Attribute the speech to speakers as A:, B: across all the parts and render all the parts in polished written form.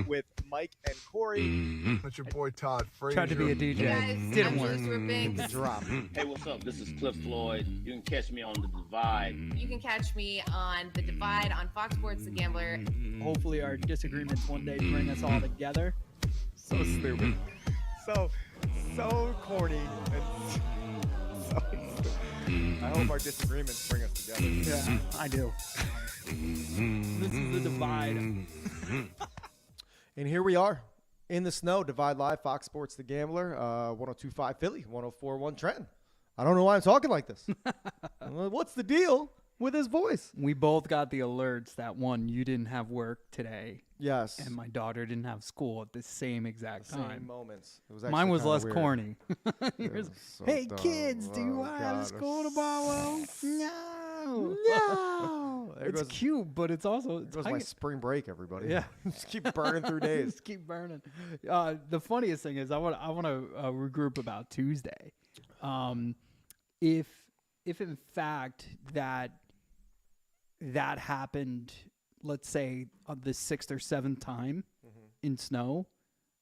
A: with Mike and Corey.
B: That's your boy Todd Frazier.
C: Tried to be a DJ.
D: Hey guys,
C: Didn't
D: I'm
C: work.
D: Joyce Ripping.
A: Drop.
E: Hey, what's up? This is Cliff Floyd. You can catch me on The Divide.
D: You can catch me on The Divide on Fox Sports The Gambler.
C: Hopefully our disagreements one day bring us all together.
A: So stupid. So corny. And so stupid. I hope our disagreements bring us together.
C: Yeah, I do. This is The Divide.
A: And here we are in the snow. Divide Live, Fox Sports The Gambler, 102.5 Philly, 104.1 Trenton. I don't know why I'm talking like this. What's the deal with his voice?
C: We both got the alerts that one, you didn't have work today,
A: Yes.
C: and my daughter didn't have school at the same exact
A: Same
C: time.
A: moments. It was
C: Mine was
A: actually
C: less
A: kinda weird.
C: corny.
A: It
C: Yours,
A: was so
C: hey
A: dumb.
C: kids, do you
A: Oh,
C: want to have
A: God.
C: school tomorrow? No.
A: No. There
C: It's
A: goes,
C: cute, but it's also
A: there goes my
C: tight.
A: spring break, everybody.
C: Yeah.
A: Just keep burning through days.
C: Just keep burning. The funniest thing is I want to regroup about Tuesday. If in fact that happened, let's say on the 6th or 7th time in snow,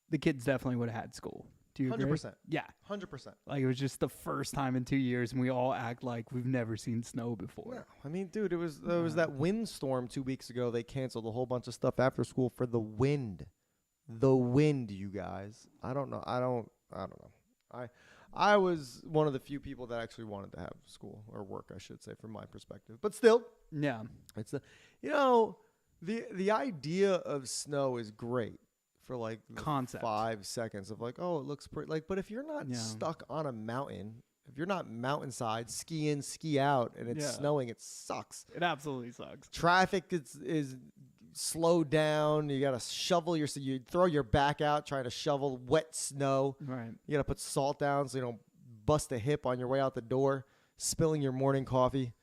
C: the kids definitely would have had school. Do you agree?
A: 100%.
C: Yeah.
A: 100%.
C: Like it was just the first time in 2 years, and we all act like we've never seen snow before.
A: No, I mean, dude, there was that windstorm 2 weeks ago. They canceled a whole bunch of stuff after school for the wind. The wind, you guys. I don't know. I don't know. I was one of the few people that actually wanted to have school or work, I should say, from my perspective. But still,
C: Yeah.
A: it's the idea of snow is great for like the
C: Concept.
A: 5 seconds of like, oh, it looks pretty. Like, but if you're not
C: Yeah.
A: stuck on a mountain, if you're not mountainside, ski in, ski out, and it's
C: Yeah.
A: snowing, it sucks.
C: It absolutely sucks.
A: Traffic is slowed down. You gotta shovel you throw your back out trying to shovel wet snow.
C: Right.
A: You gotta put salt down so you don't bust a hip on your way out the door, spilling your morning coffee.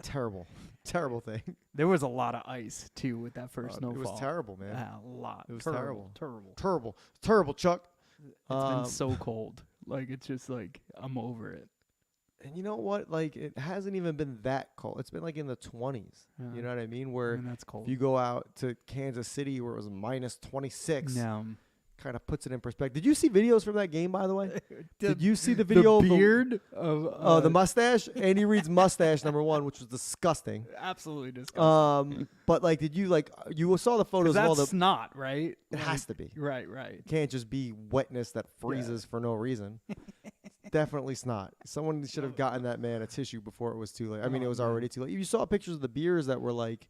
A: Terrible thing.
C: There was a lot of ice too with that first snowfall.
A: It was terrible, man.
C: Yeah, a lot.
A: It was
C: Terrible.
A: Terrible, Chuck.
C: It's been so cold. Like it's just like I'm over it.
A: And you know what? Like, it hasn't even been that cold. It's been like in the 20s.
C: Yeah.
A: You know what I mean? Where
C: That's cold.
A: if you go out to Kansas City where it was minus 26,
C: No.
A: kind of puts it in perspective. Did you see videos from that game, by the way? Did you see the video
C: The
A: of
C: beard of
A: the mustache? Andy Reid's mustache, number one, which was disgusting.
C: absolutely disgusting.
A: But like, you saw the photos of all
C: That's
A: the?
C: snot, right?
A: It has to be.
C: Right.
A: It can't just be wetness that freezes for no reason. Definitely snot. Someone should have gotten that man a tissue before it was too late. I mean, it was already too late. You saw pictures of the beers that were like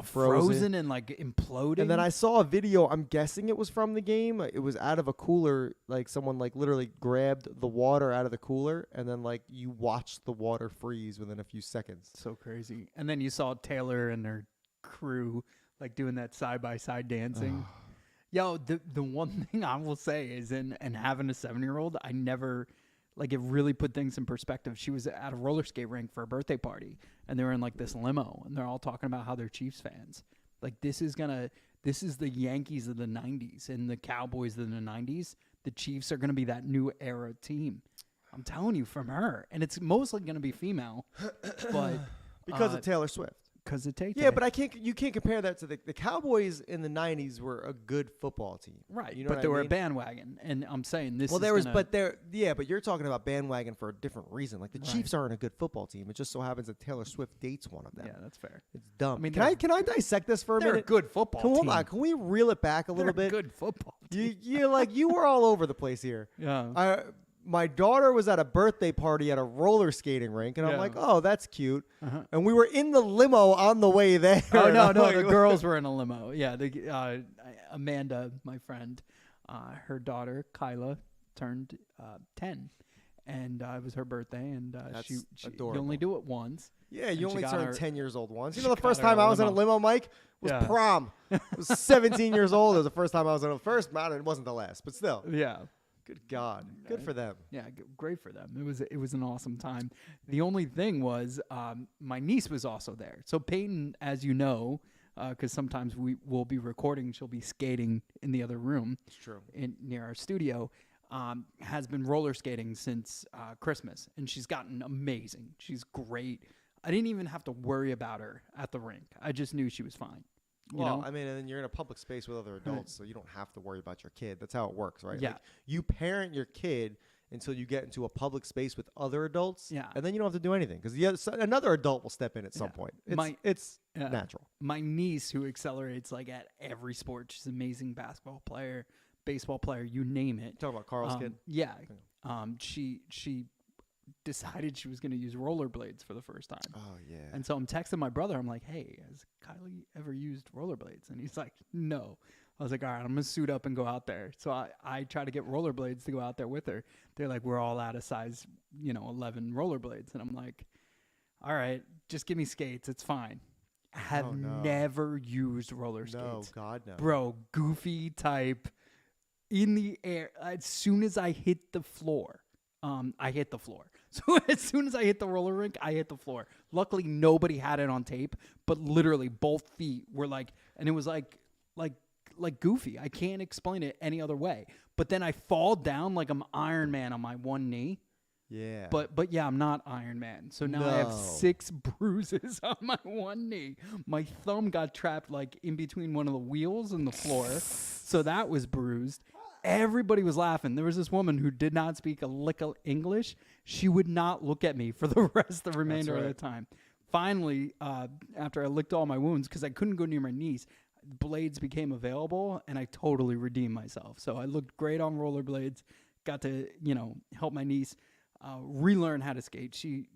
C: frozen and like imploding.
A: And then I saw a video. I'm guessing it was from the game. It was out of a cooler. Like someone like literally grabbed the water out of the cooler, and then like you watched the water freeze within a few seconds.
C: So crazy. And then you saw Taylor and her crew like doing that side by side dancing. Yo, the one thing I will say is and having a 7-year-old, I never. Like, it really put things in perspective. She was at a roller skate rink for a birthday party, and they were in, like, this limo, and they're all talking about how they're Chiefs fans. Like, this is the Yankees of the 90s and the Cowboys of the 90s. The Chiefs are going to be that new era team. I'm telling you, from her. And it's mostly going to be female, but
A: Because of Taylor Swift.
C: because it takes
A: Yeah, but you can't compare that to the Cowboys in the 90s were a good football team.
C: right.
A: You know
C: but
A: what
C: they
A: I
C: were a
A: mean?
C: bandwagon, and I'm saying this.
A: Well,
C: is
A: there was,
C: gonna,
A: but you're talking about bandwagon for a different reason. Like the Chiefs aren't a good football team. It just so happens that Taylor Swift dates one of them.
C: Yeah, that's fair.
A: It's dumb.
C: I mean,
A: can I dissect this for a
C: They're a
A: minute?
C: good football
A: Hold
C: team.
A: on. Can we reel it back a little
C: They're
A: bit?
C: a good football team.
A: You were all over the place here.
C: Yeah.
A: My daughter was at a birthday party at a roller skating rink, and I'm
C: Yeah.
A: like, oh, that's cute. And we were in the limo on the way there.
C: Oh
A: and
C: no,
A: I'm
C: no,
A: like,
C: the girls were in a limo. Yeah, Amanda, my friend, her daughter Kyla turned 10, and it was her birthday, and
A: That's
C: she you
A: adorable.
C: only do it once.
A: Yeah,
C: And
A: you
C: she
A: only
C: got
A: turned
C: her-
A: 10 years old once. You
C: she
A: know, the
C: got
A: first
C: her
A: time
C: a
A: I was in a
C: limo.
A: limo, Mike, was
C: Yeah.
A: prom. I was 17 years old. It was the first time I was in a first. It wasn't the last, but still.
C: Yeah.
A: Good God. Good for them.
C: Yeah, great for them. It was an awesome time. The only thing was, my niece was also there. So Peyton, as you know, because sometimes we will be recording, she'll be skating in the other room.
A: It's true.
C: Near our studio. Has been roller skating since Christmas, and she's gotten amazing. She's great. I didn't even have to worry about her at the rink. I just knew she was fine. You
A: Well,
C: know?
A: I mean, and then you're in a public space with other adults, so you don't have to worry about your kid. That's how it works, right?
C: Yeah.
A: Like, you parent your kid until you get into a public space with other adults,
C: Yeah.
A: and then you don't have to do anything because another adult will step in at some
C: Yeah.
A: point. It's
C: Yeah.
A: natural.
C: My niece, who accelerates like at every sport, she's an amazing basketball player, baseball player, you name it.
A: Talking about Carl's kid.
C: Yeah. She decided she was going to use rollerblades for the first time.
A: Oh yeah.
C: And so I'm texting my brother. I'm like, hey, has Kylie ever used rollerblades? And he's like, no. I was like, all right, I'm going to suit up and go out there. So I try to get rollerblades to go out there with her. They're like, we're all out of size, 11 rollerblades. And I'm like, all right, just give me skates. It's fine. Have never used roller skates.
A: No, God no.
C: Bro, goofy type in the air. As soon as I hit the floor, I hit the floor. So as soon as I hit the roller rink, I hit the floor. Luckily, nobody had it on tape, but literally both feet were like, and it was like goofy. I can't explain it any other way. But then I fall down like I'm Iron Man on my one knee.
A: Yeah.
C: But yeah, I'm not Iron Man. So now I have 6 bruises on my one knee. My thumb got trapped like in between one of the wheels and the floor. So that was bruised. Everybody was laughing. There was this woman who did not speak a lick of English. She would not look at me for the remainder of the time. Finally, after I licked all my wounds, because I couldn't go near my knees, blades became available, and I totally redeemed myself. So I looked great on rollerblades, got to, help my niece relearn how to skate. She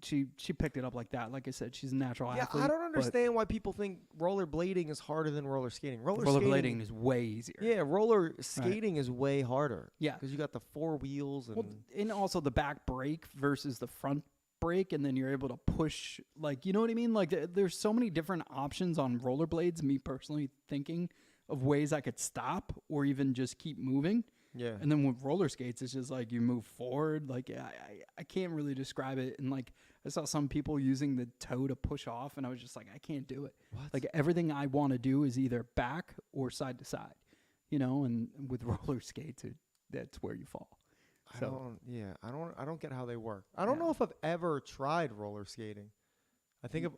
C: picked it up like that. Like I said, she's a natural athlete.
A: I don't understand why people think rollerblading is harder than roller skating.
C: Rollerblading is way easier.
A: Yeah, roller skating is way harder.
C: Yeah.
A: Because you got the 4 wheels
C: and also the back brake versus the front brake, and then you're able to push, like, you know what I mean? Like, there's so many different options on rollerblades, me personally thinking of ways I could stop or even just keep moving.
A: Yeah.
C: And then with roller skates, it's just like you move forward. Like, I can't really describe it. And like, I saw some people using the toe to push off, and I was just like, I can't do it.
A: What?
C: Like, everything I want to do is either back or side to side, and with roller skates, that's where you fall.
A: I don't get how they work. I don't know if I've ever tried roller skating. I think I've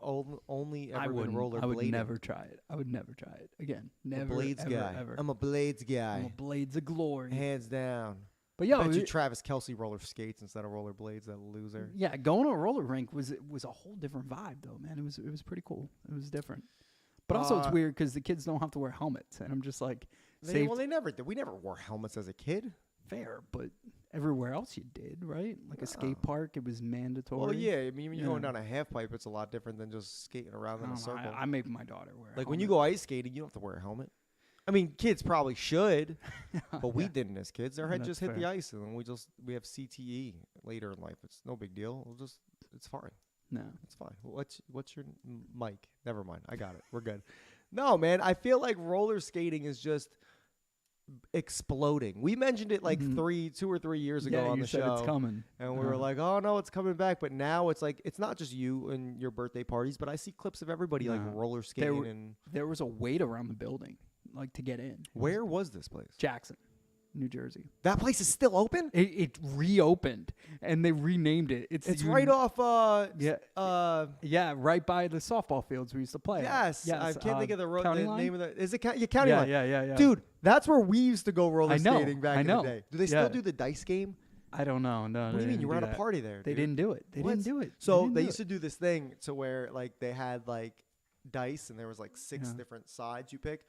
A: only ever been rollerblading.
C: I would never try it. I would never try it again. Never.
A: Blades
C: ever,
A: guy.
C: Ever.
A: I'm a blades guy.
C: I'm a blades of glory.
A: Hands down.
C: But yeah,
A: I bet you Travis Kelce roller skates instead of rollerblades. That loser.
C: Yeah, going to a roller rink was a whole different vibe though, man. It was pretty cool. It was different. But also it's weird because the kids don't have to wear helmets, and I'm just like,
A: they never did. We never wore helmets as a kid.
C: Fair, but everywhere else you did, right? Like a skate park, it was mandatory.
A: Well, yeah. I mean, when you're going down a half pipe, it's a lot different than just skating around in a circle.
C: I make my daughter wear a
A: like when
C: helmet.
A: you go ice skating, you don't have to wear a helmet. I mean, kids probably should, but we didn't as kids. Our head
C: That's
A: just hit the
C: fair.
A: ice, and then we have CTE later in life. It's no big deal. It's fine.
C: No.
A: It's fine. What's your mic? Never mind. I got it. We're good. No, man. I feel like roller skating is just exploding. We mentioned it like 2 or 3 years ago on
C: you
A: the
C: said
A: show.
C: it's coming.
A: And we were like, oh, no, it's coming back. But now it's like, it's not just you and your birthday parties, but I see clips of everybody like roller skating.
C: There was a wait around the building, like to get in.
A: Where was this place?
C: Jackson, New Jersey.
A: That place is still open?
C: It reopened and they renamed it.
A: It's right off,
C: yeah, right by the softball fields we used to play.
A: Yes. I can't think of the name of the, is it County
C: yeah,
A: Line?
C: Yeah.
A: Dude, that's where we used to go roller
C: I know,
A: skating back
C: I
A: in
C: know.
A: the day. Do they still do the dice game?
C: I don't know. No.
A: What do you mean? You were at a party there.
C: They
A: dude.
C: didn't do it. They
A: What?
C: didn't do it.
A: So they used to do this thing to where like they had like dice and there was like 6 different sides you pick.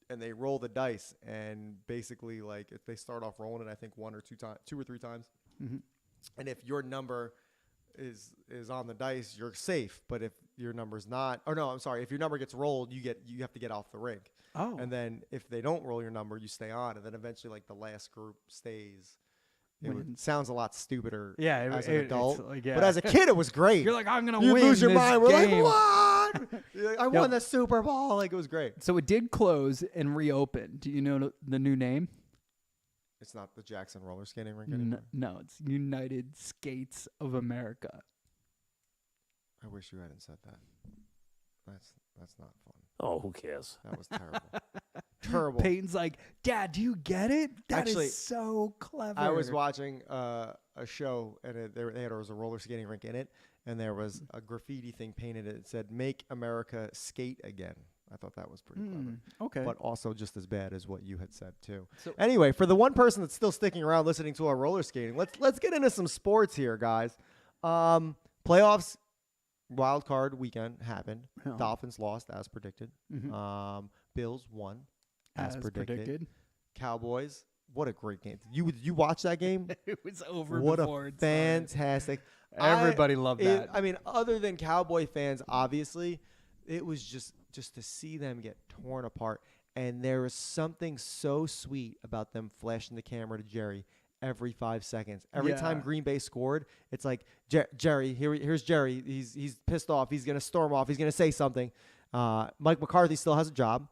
A: And they roll the dice, and basically, like, if they start off rolling it, I think 2 or 3 times, and if your number is on the dice, you're safe. But if your number's not, or no, I'm sorry, if your number gets rolled, you have to get off the rink.
C: Oh,
A: And then if they don't roll your number, you stay on, and then eventually, like, the last group stays. It sounds a lot stupider as an adult,
C: it's like,
A: but as a kid, it was great.
C: you're like, I'm gonna
A: you
C: win
A: lose your
C: this
A: mind. We're
C: game.
A: like, what? You're like, I won the Super Bowl. Like, it was great.
C: So it did close and reopen. Do you know the new name?
A: It's not the Jackson roller skating rink anymore.
C: No, it's United Skates of America.
A: I wish you hadn't said that. That's not fun.
E: Oh, who cares?
A: That was terrible. Terrible.
C: Peyton's like, Dad, do you get it? That is
A: Actually,
C: so clever.
A: I was watching a show, and there was a roller skating rink in it, and there was a graffiti thing painted. It said, "Make America Skate Again." I thought that was pretty clever.
C: Okay.
A: But also just as bad as what you had said too.
C: So-
A: Anyway, for the one person that's still sticking around listening to our roller skating, let's get into some sports here, guys. Playoffs, wild card weekend happened.
C: Yeah.
A: Dolphins lost as predicted.
C: Mhm.
A: Bills won as,
C: As
A: predicted. Cowboys, what a great game! You watch that game?
C: It was over
A: What
C: before
A: a
C: it started.
A: fantastic!
C: Everybody loved that.
A: I mean, other than Cowboy fans, obviously, it was just to see them get torn apart. And there was something so sweet about them flashing the camera to Jerry every 5 seconds. Every time
C: Yeah.
A: Green Bay scored, it's like, Jerry, here's Jerry. He's pissed off. He's going to storm off. He's going to say something. Mike McCarthy still has a job,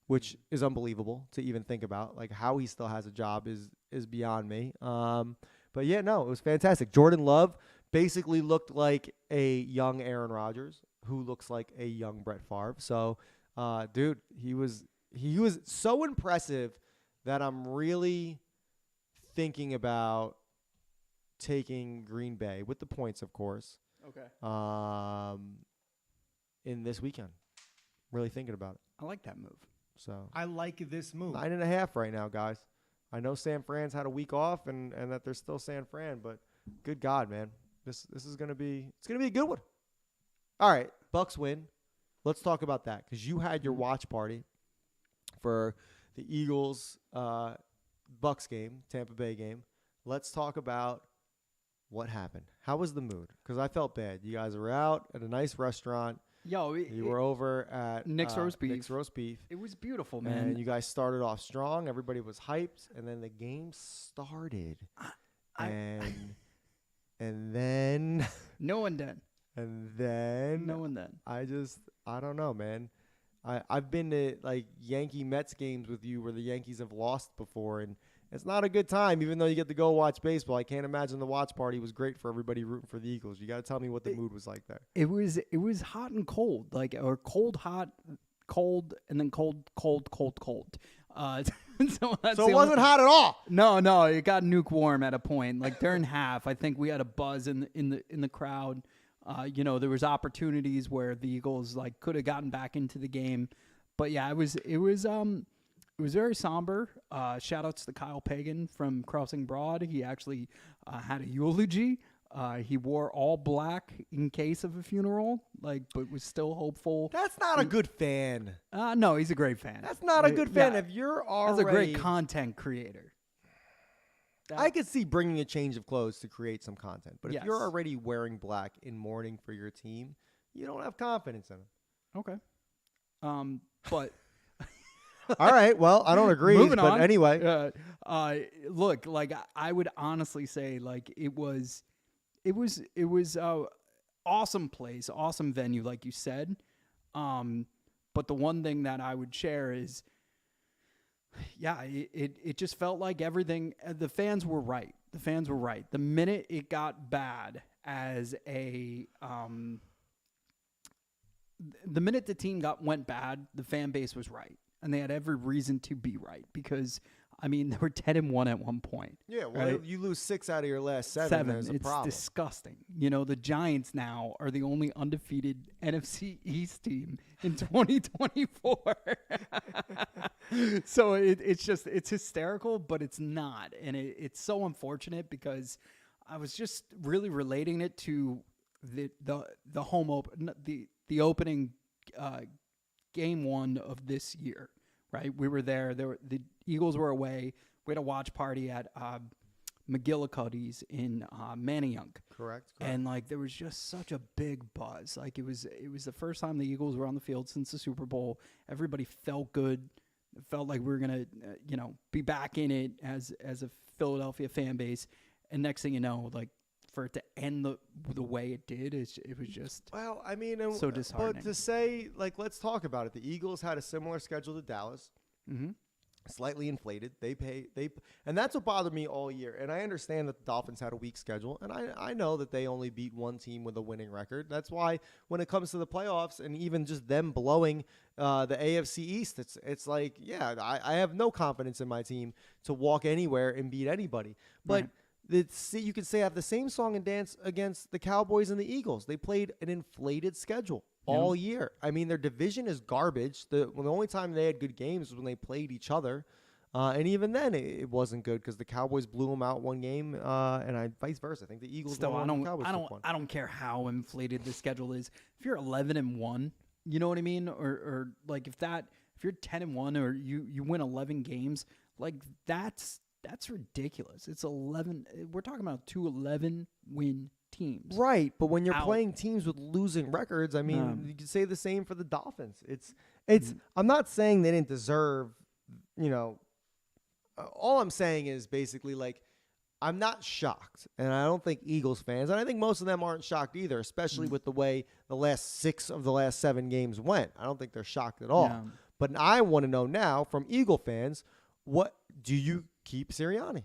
A: which is unbelievable to even think about. Like, how he still has a job is beyond me. But, yeah, no, it was fantastic. Jordan Love basically looked like a young Aaron Rodgers who looks like a young Brett Favre. So, dude, he was so impressive that I'm really thinking about taking Green Bay with the points, of course,
C: Okay.
A: in this weekend. Really thinking about it.
C: I like that move.
A: So
B: I like this move.
A: 9.5 right now, guys. I know San Fran's had a week off and that they're still San Fran, but good God, man, this is gonna be a good one. All right, Bucks win. Let's talk about that because you had your watch party for the Eagles Bucks game, Tampa Bay game. Let's talk about what happened. How was the mood? Because I felt bad. You guys were out at a nice restaurant.
C: Yo,
A: You were over at
C: Nick's Roast Beef.
A: Nick's Roast Beef.
C: It was beautiful, man.
A: And you guys started off strong. Everybody was hyped, and then the game started. And then
C: no one did.
A: and then
C: No one did.
A: I don't know, man. I've been to like Yankee Mets games with you where the Yankees have lost before, and it's not a good time. Even though you get to go watch baseball, I can't imagine the watch party was great for everybody rooting for the Eagles. You got to tell me what the mood was like there.
C: It was hot and cold, like or cold, hot, cold, and then cold, cold, cold, cold. So
A: it wasn't hot at all.
C: No, it got lukewarm at a point. Like during half, I think we had a buzz in the crowd. There was opportunities where the Eagles like could have gotten back into the game, but yeah, it was very somber. Shout outs to Kyle Pagan from Crossing Broad. He actually had a eulogy. He wore all black in case of a funeral, but was still hopeful.
A: That's not a good fan.
C: No, he's a great fan.
A: That's not a good fan.
C: Yeah.
A: If you're
C: That's
A: already
C: a great content creator.
A: I could see bringing a change of clothes to create some content. But if you're
C: Yes.
A: already wearing black in mourning for your team, you don't have confidence in it.
C: Okay. But
A: All right. Well, I don't agree.
C: moving
A: but
C: on.
A: anyway.
C: Look, like I would honestly say, like it was awesome place, awesome venue, like you said. But the one thing that I would share is, yeah, it just felt like everything. The fans were right. The fans were right. The minute it got bad as a the minute the team went bad, the fan base was right, and they had every reason to be right because I mean they were 10-1 at one point.
A: Yeah. Well,
C: right?
A: you lose 6 out of your last 7. There's a
C: It's
A: problem.
C: disgusting. The Giants now are the only undefeated NFC East team in 2024. So it's hysterical, but it's not, and it's so unfortunate because I was just really relating it to the home open the opening game 1 of this year. Right, we were there. The Eagles were away. We had a watch party at McGillicuddy's in Manayunk.
A: Correct.
C: And like there was just such a big buzz. Like it was the first time the Eagles were on the field since the Super Bowl. Everybody felt good. It felt like we were gonna be back in it as a Philadelphia fan base. And next thing you know, like for it to end the way it did, it was just
A: Well, I mean,
C: so disheartening.
A: But to say, like, let's talk about it. The Eagles had a similar schedule to Dallas.
C: Mm-hmm.
A: Slightly inflated. And that's what bothered me all year. And I understand that the Dolphins had a weak schedule, and I know that they only beat one team with a winning record. That's why when it comes to the playoffs and even just them blowing the AFC East, it's like, yeah, I have no confidence in my team to walk anywhere and beat anybody. But you could say I have the same song and dance against the Cowboys and the Eagles. They played an inflated schedule. all year. I mean, their division is garbage. The only time they had good games was when they played each other. And even then, it wasn't good because the Cowboys blew them out one game, and vice versa. I think the Eagles.
C: Still,
A: won one, the Cowboys took one.
C: I don't care how inflated the schedule is. If you're 11-1, you know what I mean, or like if you're 10-1 or you win 11 games, like that's ridiculous. It's 11. We're talking about 2 11-win teams,
A: right? But when you're playing teams with losing records, I mean, you can say the same for the Dolphins. It's. I'm not saying they didn't deserve, all I'm saying is basically like I'm not shocked, and I don't think Eagles fans, and I think most of them aren't shocked either, especially with the way the last 6 of the last 7 games went. I don't think they're shocked at all.
C: Yeah.
A: But I want to know now from Eagle fans, what do you keep Sirianni?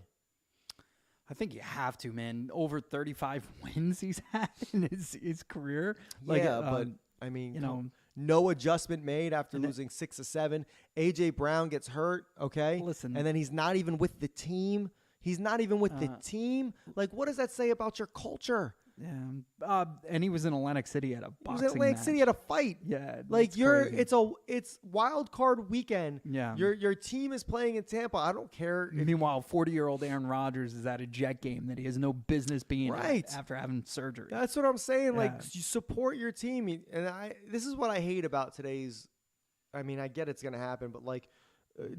C: I think you have to, man. Over 35 wins he's had in his career. Like,
A: but I mean, no adjustment made after losing 6 of 7. A.J. Brown gets hurt, okay?
C: Listen.
A: And then he's not even with the team. Like, what does that say about your culture?
C: Yeah. And he was in Atlantic City at a boxing
A: He was in Atlantic
C: match.
A: City at a fight.
C: Yeah.
A: Like
C: crazy.
A: it's wild card weekend.
C: Yeah.
A: Your team is playing in Tampa. I don't care.
C: Meanwhile, 40-year-old Aaron Rodgers is at a Jet game that he has no business being
A: Right.
C: at after having surgery.
A: That's what I'm saying.
C: Yeah.
A: Like, you support your team. And this is what I hate about today's. I mean, I get it's gonna happen, but like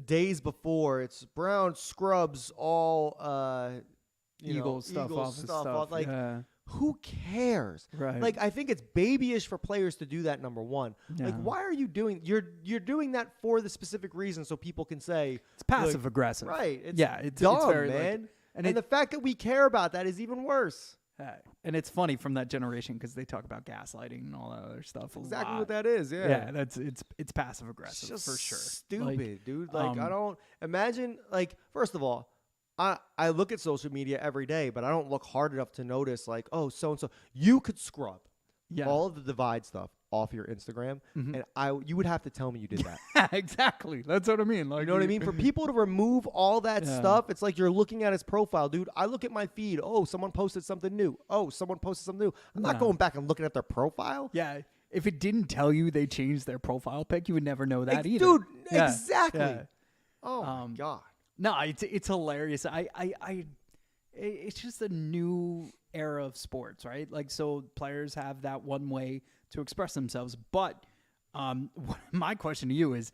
A: days before, it's Brown scrubs all
C: Eagles stuff off his stuff.
A: Like,
C: yeah.
A: who cares?
C: Right.
A: Like, I think it's babyish for players to do that. Number one, like,
C: Yeah.
A: why are you doing? You're doing that for the specific reason, so people can say
C: It's passive aggressive.
A: right. It's
C: It's
A: dumb,
C: very,
A: man.
C: and
A: the fact that we care about that is even worse.
C: and it's funny from that generation because they talk about gaslighting and all that other stuff.
A: Exactly
C: lot.
A: what that is. Yeah.
C: Yeah, it's passive aggressive
A: It's just
C: for sure.
A: stupid, dude. Like, I
C: um,
A: don't imagine. Like, first of all, I look at social media every day, but I don't look hard enough to notice. Like, oh, so and so, you could scrub all of the divide stuff off your Instagram, and you would have to tell me you did that.
C: Yeah, exactly. That's what I mean. Like,
A: You know what I mean? For people to remove all that stuff, it's like you're looking at his profile, dude. I look at my feed. Oh, someone posted something new. Oh, someone posted something new. I'm not going back and looking at their profile.
C: Yeah. If it didn't tell you they changed their profile pic, you would never know that either.
A: Dude,
C: Yeah.
A: exactly.
C: Yeah.
A: Oh, my God.
C: No, it's hilarious. It's just a new era of sports, right? Like, so players have that one way to express themselves. But my question to you is,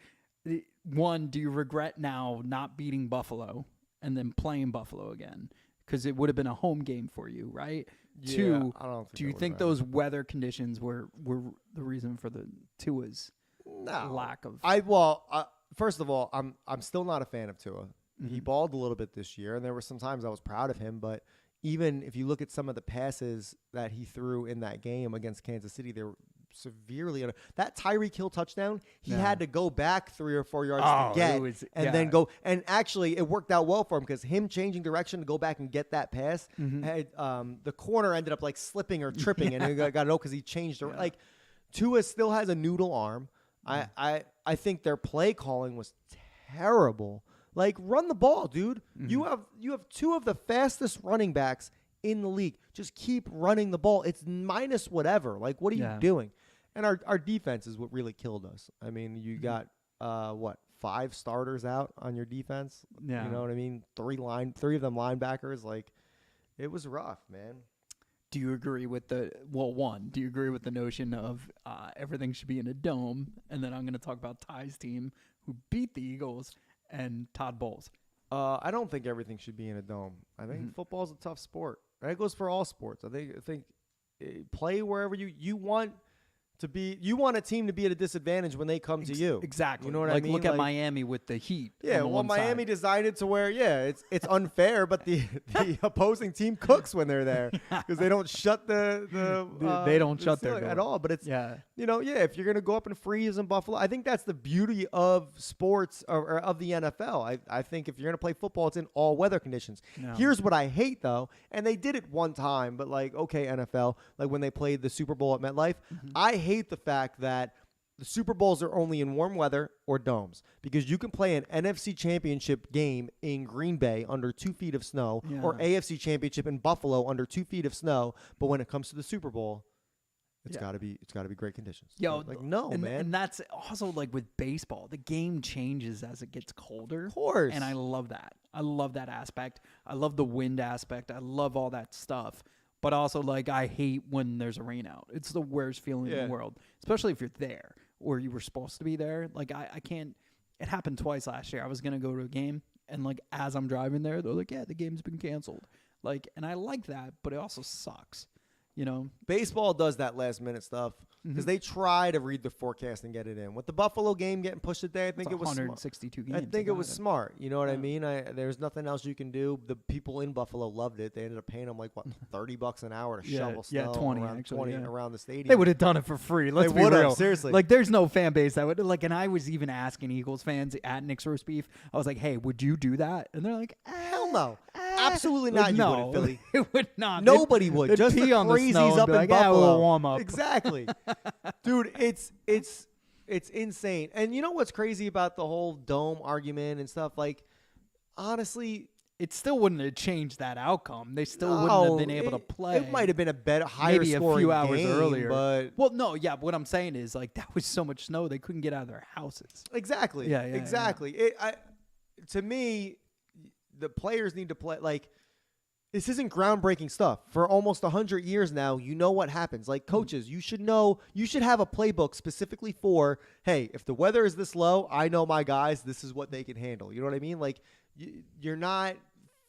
C: one, do you regret now not beating Buffalo and then playing Buffalo again? Because it would have been a home game for you, right?
A: Yeah,
C: Two,
A: I don't think
C: do you
A: that
C: think
A: would
C: those weather conditions were the reason for the Tua's lack of?
A: First of all, I'm still not a fan of Tua. He balled a little bit this year, and there were some times I was proud of him. But even if you look at some of the passes that he threw in that game against Kansas City, they were severely that Tyreek Hill touchdown. He had to go back 3 or 4 yards to get, then go. And actually, it worked out well for him because him changing direction to go back and get that pass, had, the corner ended up like slipping or tripping, and he got it out because he changed. Like, Tua still has a noodle arm. I think their play calling was terrible. Like, run the ball, dude. You have 2 of the fastest running backs in the league. Just keep running the ball. It's minus whatever. Like, what are you doing? And our defense is what really killed us. I mean, you got 5 starters out on your defense.
C: Yeah.
A: You know what I mean? 3 of them linebackers. Like, it was rough, man.
C: Do you agree with do you agree with the notion of everything should be in a dome? And then I'm going to talk about Ty's team who beat the Eagles and Todd Bowles.
A: I don't think everything should be in a dome. I think football's a tough sport. That goes for all sports. I think play wherever you want to be. You want a team to be at a disadvantage when they come to you.
C: Exactly.
A: You know what
C: I
A: mean?
C: Look at Miami with the Heat.
A: Yeah, well, Miami designed it to where, it's unfair, but the opposing team cooks when they're there because they don't shut
C: they don't shut their door
A: at all. But it's if you're gonna go up and freeze in Buffalo, I think that's the beauty of sports or of the NFL. I think if you're gonna play football, it's in all weather conditions.
C: Yeah.
A: Here's what I hate though, and they did it one time, but like, okay, NFL, like when they played the Super Bowl at MetLife, I hate the fact that the Super Bowls are only in warm weather or domes because you can play an NFC Championship game in Green Bay under 2 feet of snow or AFC Championship in Buffalo under 2 feet of snow. But when it comes to the Super Bowl, It's
C: Yeah.
A: got to be great conditions.
C: Yo,
A: Like no, man.
C: And that's also like with baseball. The game changes as it gets colder.
A: Of course.
C: And I love that. I love that aspect. I love the wind aspect. I love all that stuff. But also, like, I hate when there's a rain out. It's the worst feeling in
A: Yeah.
C: the world, especially if you're there or you were supposed to be there. Like, I can't. It happened twice last year. I was going to go to a game, and, like, as I'm driving there, they're like, yeah, the game's been canceled. Like, and I like that, but it also sucks. You know,
A: Baseball does that last minute stuff because they try to read the forecast and get it in. With the Buffalo game getting pushed today, I think it was smart.
C: 162 games.
A: I think it was
C: got
A: smart. You know what I
C: Yeah.
A: mean? There's nothing else you can do. The people in Buffalo loved it. They ended up paying them like what $30 an hour to
C: Yeah,
A: shovel snow
C: 20
A: around
C: actually,
A: 20
C: yeah.
A: around the stadium.
C: They would have done it for free. Let's be
A: would've,
C: real.
A: seriously.
C: Like, there's no fan base that would like. And I was even asking Eagles fans at Nick's Roast Beef. I was like, "Hey, would you do that?" And they're like,
A: Hell no. Absolutely not.
C: Like,
A: You
C: no,
A: wouldn't, Philly.
C: it would not.
A: Nobody
C: They'd-
A: would.
C: they'd
A: Just
C: pee
A: the
C: on the snow
A: crazies
C: and
A: up
C: be
A: in
C: like, "Yeah, a
A: Buffalo.
C: little warm up."
A: Exactly. Dude, it's insane. And you know what's crazy about the whole dome argument and stuff? Like, honestly,
C: It still wouldn't have changed that outcome. They still wouldn't have been able to play.
A: It might have been a better, higher
C: maybe a
A: scoring
C: few hours
A: game,
C: earlier.
A: but
C: Well, no, yeah. What I'm saying is, like, that was so much snow they couldn't get out of their houses.
A: exactly.
C: Yeah, yeah,
A: exactly. To me, the players need to play like. This isn't groundbreaking stuff. For almost 100 years now, you know what happens. Like coaches, you should know, you should have a playbook specifically for, hey, if the weather is this low, I know my guys, this is what they can handle. You know what I mean? Like you're not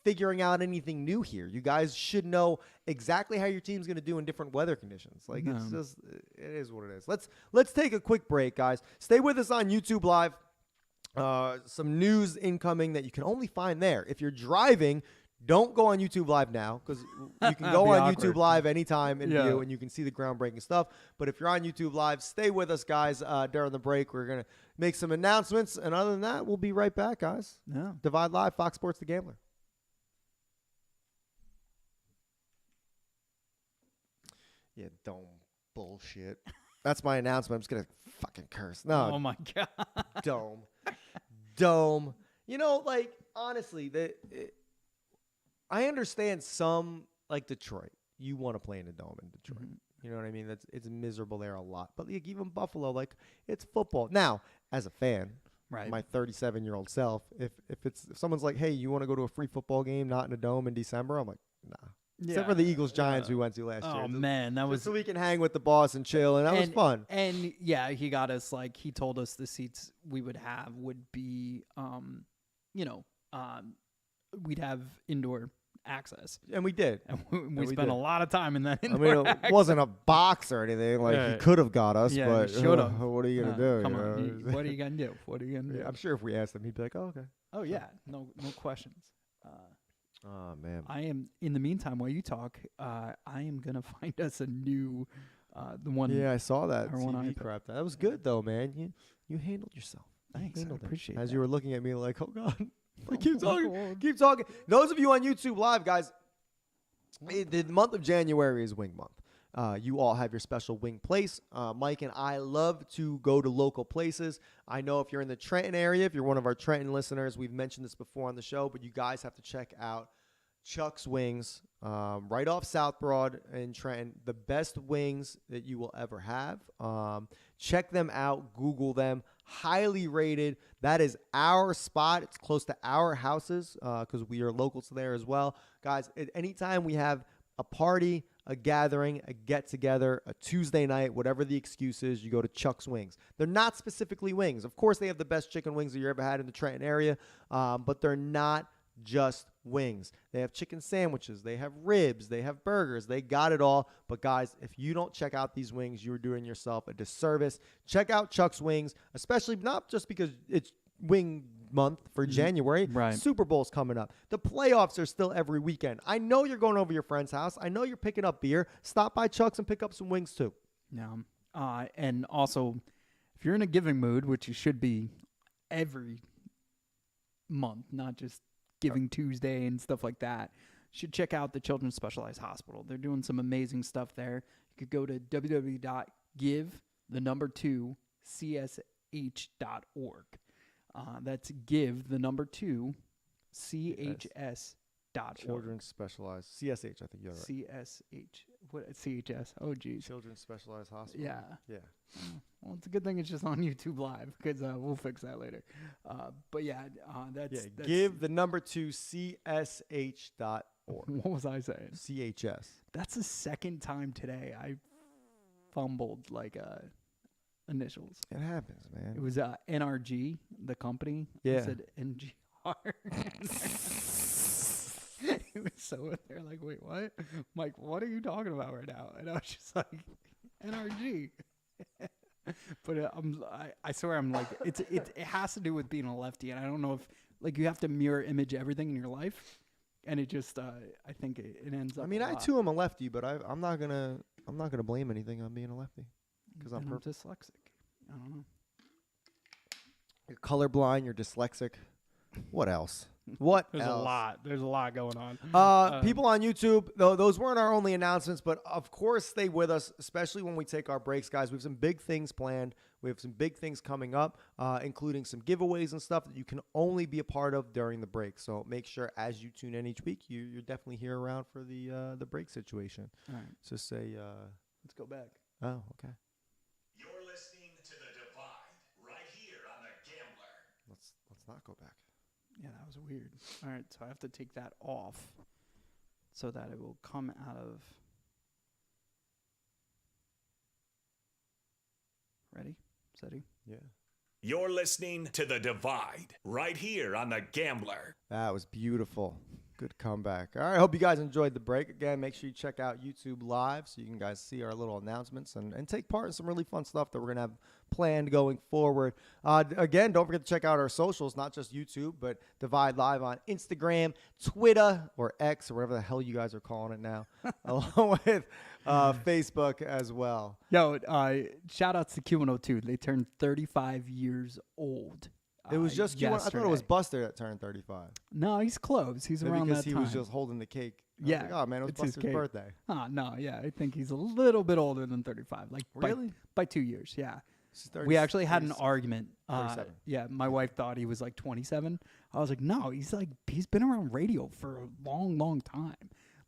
A: figuring out anything new here. You guys should know exactly how your team's going to do in different weather conditions. Like it's just, it is what it is. Let's take a quick break, guys. Stay with us on YouTube Live. Some news incoming that you can only find there. If you're driving, don't go on YouTube Live now because you can go
C: Be
A: on
C: awkward.
A: YouTube Live anytime and
C: Yeah.
A: view, and you can see the groundbreaking stuff. But if you're on YouTube Live, stay with us, guys. During the break, we're going to make some announcements. And other than that, we'll be right back, guys.
C: Yeah.
A: Divide Live, Fox Sports The Gambler. Yeah, don't bullshit. That's my announcement. I'm just going to fucking curse. No,
C: Oh my god.
A: Dome. You know, like, honestly, I understand some, like Detroit. You want to play in a dome in Detroit. You know what I mean? It's miserable there a lot. But like, even Buffalo, like, it's football. Now, as a fan,
C: Right.
A: my 37-year-old self, if someone's like, hey, you want to go to a free football game, not in a dome in December, I'm like, nah. Except for the Eagles Giants we went to last year.
C: Oh
A: Just-
C: man, that
A: just
C: was
A: so we can hang with the boss and chill, and that was fun.
C: And yeah, he got us like he told us the seats we would have would be, we'd have indoor access,
A: And we did.
C: and we
A: we
C: spent
A: did.
C: a lot of time in that.
A: I
C: Indoor
A: mean, it wasn't a box or anything. Like,
C: Yeah.
A: he could have got us,
C: Yeah,
A: but
C: he should've.
A: what are you going to do?
C: Come
A: you
C: on,
A: know?
C: what are you gonna do? What are you gonna do?
A: Yeah, I'm sure if we asked him, he'd be like, oh, okay.
C: Oh yeah, no questions.
A: Oh, man.
C: I am in the meantime while you talk. I am gonna find us a new, the one.
A: Yeah, I saw that
C: Or one
A: TV
C: iPad.
A: crap. That was good, though, man. You handled yourself. You
C: Thanks, I
A: handled it.
C: appreciate
A: As
C: that.
A: you were looking at me like, oh, God. Like,
C: Oh,
A: keep
C: my
A: talking.
C: God.
A: Keep talking. Those of you on YouTube Live, guys, the month of January is Wing Month. You all have your special wing place. Mike and I love to go to local places. I know if you're in the Trenton area, if you're one of our Trenton listeners, we've mentioned this before on the show, but you guys have to check out Chuck's Wings, right off South Broad in Trenton. The best wings that you will ever have. Check them out. Google them. Highly rated. That is our spot. It's close to our houses because we are locals there as well. Guys, at any time we have a party, a gathering, a get-together, a Tuesday night, whatever the excuse is, you go to Chuck's Wings. They're not specifically wings. Of course, they have the best chicken wings that you ever had in the Trenton area, but they're not just wings. They have chicken sandwiches. They have ribs. They have burgers. They got it all. But, guys, if you don't check out these wings, you're doing yourself a disservice. Check out Chuck's Wings, especially not just because it's wing month for January.
C: Right.
A: Super Bowl's coming up. The playoffs are still every weekend. I know you're going over your friend's house. I know you're picking up beer. Stop by Chuck's and pick up some wings too.
C: Yeah. And also, if you're in a giving mood, which you should be every month, not just Giving Tuesday and stuff like that, you should check out the Children's Specialized Hospital. They're doing some amazing stuff there. You could go to www.give2csh.org. That's give2chs.org.
A: Children's Specialized CSH. I think you're right.
C: CSH. what CHS? Oh, geez.
A: Children's Specialized Hospital.
C: Yeah.
A: Yeah.
C: Well, it's a good thing it's just on YouTube Live because we'll fix that later. But yeah, that's
A: Give the number to csh.org.
C: What was I saying?
A: CHS.
C: That's the second time today I fumbled like initials.
A: It happens, man.
C: It was NRG, the company.
A: Yeah.
C: I said NGR. He was so in there like, wait, what? I'm like, what are you talking about right now? And I was just like, NRG. But I swear I'm like, it has to do with being a lefty, and I don't know if like you have to mirror image everything in your life, and it just I think it ends up.
A: I mean, I too am a lefty, but I'm not gonna blame anything on being a lefty because I'm
C: dyslexic. I don't know.
A: You're colorblind. You're dyslexic. What else? What
C: There's
A: else?
C: a lot. There's a lot going on.
A: People on YouTube, though, those weren't our only announcements, but of course stay with us, especially when we take our breaks, guys. We have some big things planned. We have some big things coming up, including some giveaways and stuff that you can only be a part of during the break. So make sure as you tune in each week, you're definitely here around for the break situation.
C: All right.
A: So say,
C: Let's go back.
A: oh, okay.
B: You're listening to The Divide right here on The Gambler.
A: Let's not go back.
C: Yeah, that was weird. All right, so I have to take that off so that it will come out of. Ready? Steady?
A: Yeah.
B: You're listening to The Divide right here on The Gambler.
A: That was beautiful. Good comeback. All right, hope you guys enjoyed the break. Again, make sure you check out YouTube Live so you can guys see our little announcements and take part in some really fun stuff that we're going to have planned going forward. Again, don't forget to check out our socials, not just YouTube, but Divide Live on Instagram, Twitter, or X, or whatever the hell you guys are calling it now, along with Facebook as well.
C: Yo, shout outs to Q102. They turned 35 years old.
A: It was just Q1. I thought it was
C: yesterday.
A: Buster that turned 35.
C: No, he's close. He's
A: Maybe
C: around
A: because
C: that
A: he
C: time.
A: was just holding the cake. I was
C: Yeah,
A: like, oh, man, it was
C: it's his
A: Buster's
C: cake.
A: birthday.
C: No, yeah, I think he's a little bit older than 35. Like
A: Really?
C: by 2 years, yeah.
A: She's
C: We actually had an
A: 36.
C: argument.
A: 37.
C: Yeah, my wife thought he was like 27. I was like, no, he's been around radio for a long, long time.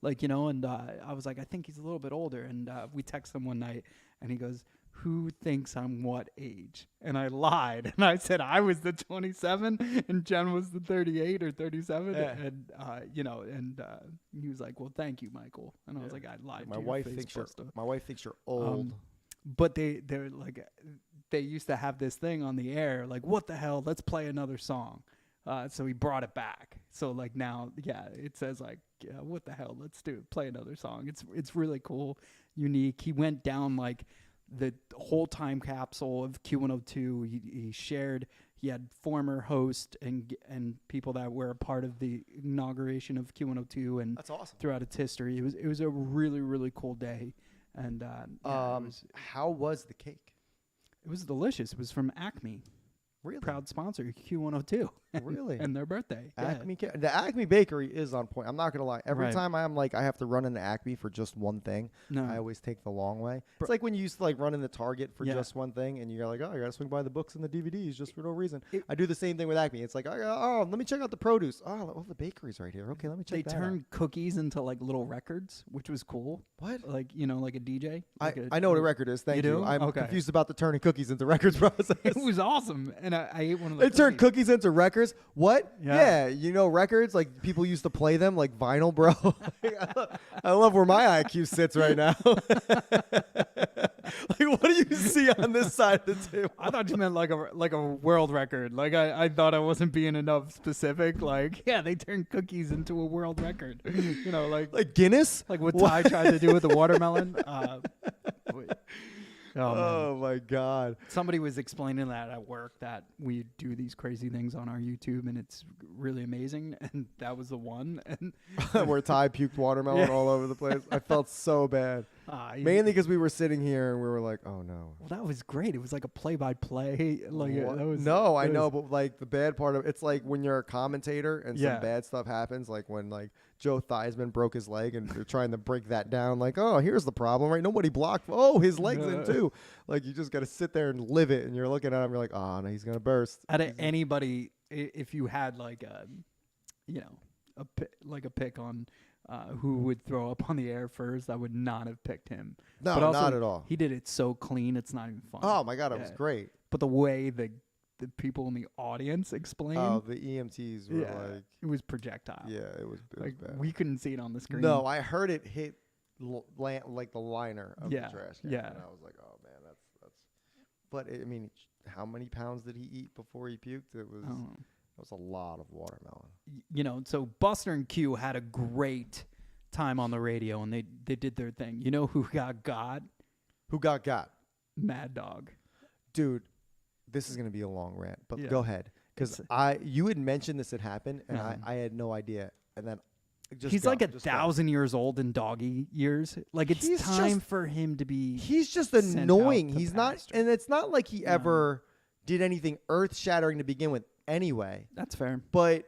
C: Like, you know, and I was like, I think he's a little bit older. And we texted him one night, and he goes, who thinks I'm what age? And I lied. And I said I was the 27, and Jen was the 38 or 37.
A: Yeah.
C: And, you know, and he was like, well, thank you, Michael. And I was like, I lied
A: My
C: to your
A: wife
C: face,
A: thinks you're.
C: Buster.
A: My wife thinks you're old.
C: But they're like, they used to have this thing on the air, like, what the hell? Let's play another song. So he brought it back. So like now, yeah, it says like, yeah, what the hell? Let's play another song. It's really cool, unique. He went down like the whole time capsule of Q102. He shared. He had former host and people that were a part of the inauguration of Q102 and
A: That's awesome.
C: throughout its history. It was a really, really cool day. And
A: How was the cake?
C: it was delicious. It was from Acme,
A: Really?
C: proud sponsor Q102.
A: Really?
C: And their birthday. Yeah.
A: Acme the Acme Bakery is on point. I'm not gonna lie. Every
C: Right.
A: time I'm like I have to run into Acme for just one thing,
C: No.
A: I always take the long way. It's like when you used to like run in the Target for
C: Yeah.
A: just one thing, and you're like, oh, I gotta swing by the books and the DVDs just for no reason.
C: It-
A: I do the same thing with Acme. It's like, oh, let me check out the produce. Oh, the bakery's right here. Okay, let me check
C: They
A: that out.
C: turned cookies into like little records, which was cool.
A: What?
C: Like, you know, like a DJ. Like
A: I know what a record is. Thank you.
C: do?
A: I'm
C: Okay.
A: confused about the turning cookies into records process.
C: It was awesome. And I ate one of the
A: They turned cookies into records. What?
C: Yeah.
A: You know records like people used to play them like vinyl, bro. I love where my IQ sits right now. Like, what do you see on this side of the table?
C: I thought you meant like a world record. Like I thought I wasn't being enough specific. Like, yeah, they turned cookies into a world record. You know, like
A: Guinness?
C: what Ty tried to do with the watermelon. But- oh, man.
A: Oh my God.
C: Somebody was explaining that at work that we do these crazy things on our YouTube and it's really amazing. And that was the one. And
A: Where Ty puked watermelon
C: Yeah.
A: all over the place. I felt so bad. Mainly because we were sitting here and we were like, oh no.
C: well, that was great. It was like a play-by-play. Like
A: What?
C: that was,
A: No, I
C: that
A: know,
C: was-
A: but like the bad part of it's like when you're a commentator and
C: Yeah.
A: some bad stuff happens, like when like Joe Theismann broke his leg and they're trying to break that down, like, oh, here's the problem, right? Nobody blocked. Oh, his leg's in too. Like you just got to sit there and live it, and you're looking at him, you're like, oh no, he's gonna burst.
C: Out of anybody, if you had like a, you know, a pick on who would throw up on the air first, I would not have picked him.
A: No,
C: but also,
A: not at all.
C: He did it so clean, it's not even fun.
A: Oh my God, it was great.
C: But the way the people in the audience explained,
A: Oh, the EMTs were like,
C: it was projectile.
A: yeah, it was
C: Like
A: bad.
C: we couldn't see it on the screen.
A: No, I heard it hit like the liner of
C: Yeah,
A: the trash can.
C: yeah.
A: And I was like, oh man, that's. But I mean, how many pounds did he eat before he puked? It was a lot of watermelon.
C: So Buster and Q had a great time on the radio, and they did their thing. You know who got?
A: Who got?
C: Mad Dog.
A: Dude, this is gonna be a long rant, but
C: Yeah.
A: go ahead, because you had mentioned this had happened, and I had no idea, and then
C: He's like 1,000 years old in doggy years. Like it's
A: He's
C: time
A: just-
C: for him to be.
A: He's just
C: sent
A: annoying.
C: out to
A: He's not,
C: pasture.
A: and it's not like he ever did anything earth shattering to begin with, anyway.
C: That's fair.
A: But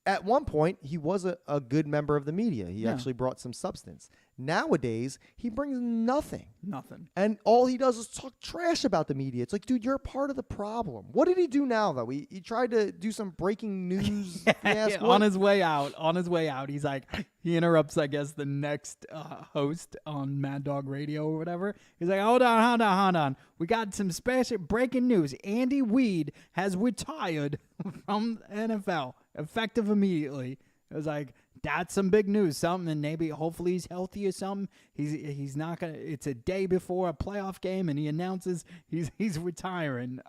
A: at one point, he was a good member of the media. He
C: Yeah.
A: actually brought some substance. Nowadays, he brings nothing.
C: Nothing.
A: And all he does is talk trash about the media. It's like, dude, you're a part of the problem. What did he do now, though? He tried to do some breaking news fiasco.
C: On his way out, he's like, he interrupts, I guess, the next host on Mad Dog Radio or whatever. He's like, hold on. We got some special breaking news. Andy Weed has retired from NFL, effective immediately. It was like, that's some big news. Something, and maybe hopefully he's healthy or something. He's not gonna. It's a day before a playoff game, and he announces he's retiring.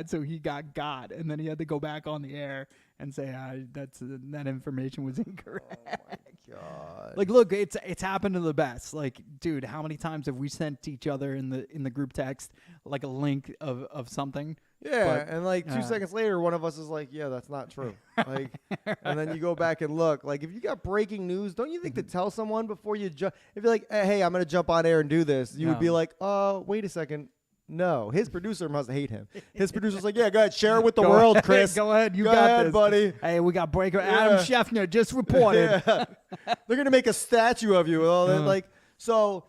C: So he got, and then he had to go back on the air and say that information was incorrect.
A: Oh my God.
C: Like, look, it's happened to the best. Like, dude, how many times have we sent each other in the group text like a link of something?
A: Yeah,
C: But,
A: and like 2 seconds later, one of us is like, "Yeah, that's not true." Like, and then you go back and look. Like, if you got breaking news, don't you think to tell someone before you jump? If you're like, "Hey, I'm gonna jump on air and do this," you would be
C: No.
A: like, wait a second." No, his producer must hate him. His producer's like, "Yeah, go ahead, share it with the
C: Go
A: world,
C: ahead,
A: Chris.
C: Go ahead, you
A: Go
C: got
A: ahead,
C: this,
A: buddy."
C: Hey, we got breaker. Adam Scheffner just reported.
A: Yeah. They're gonna make a statue of you with all that. Like, so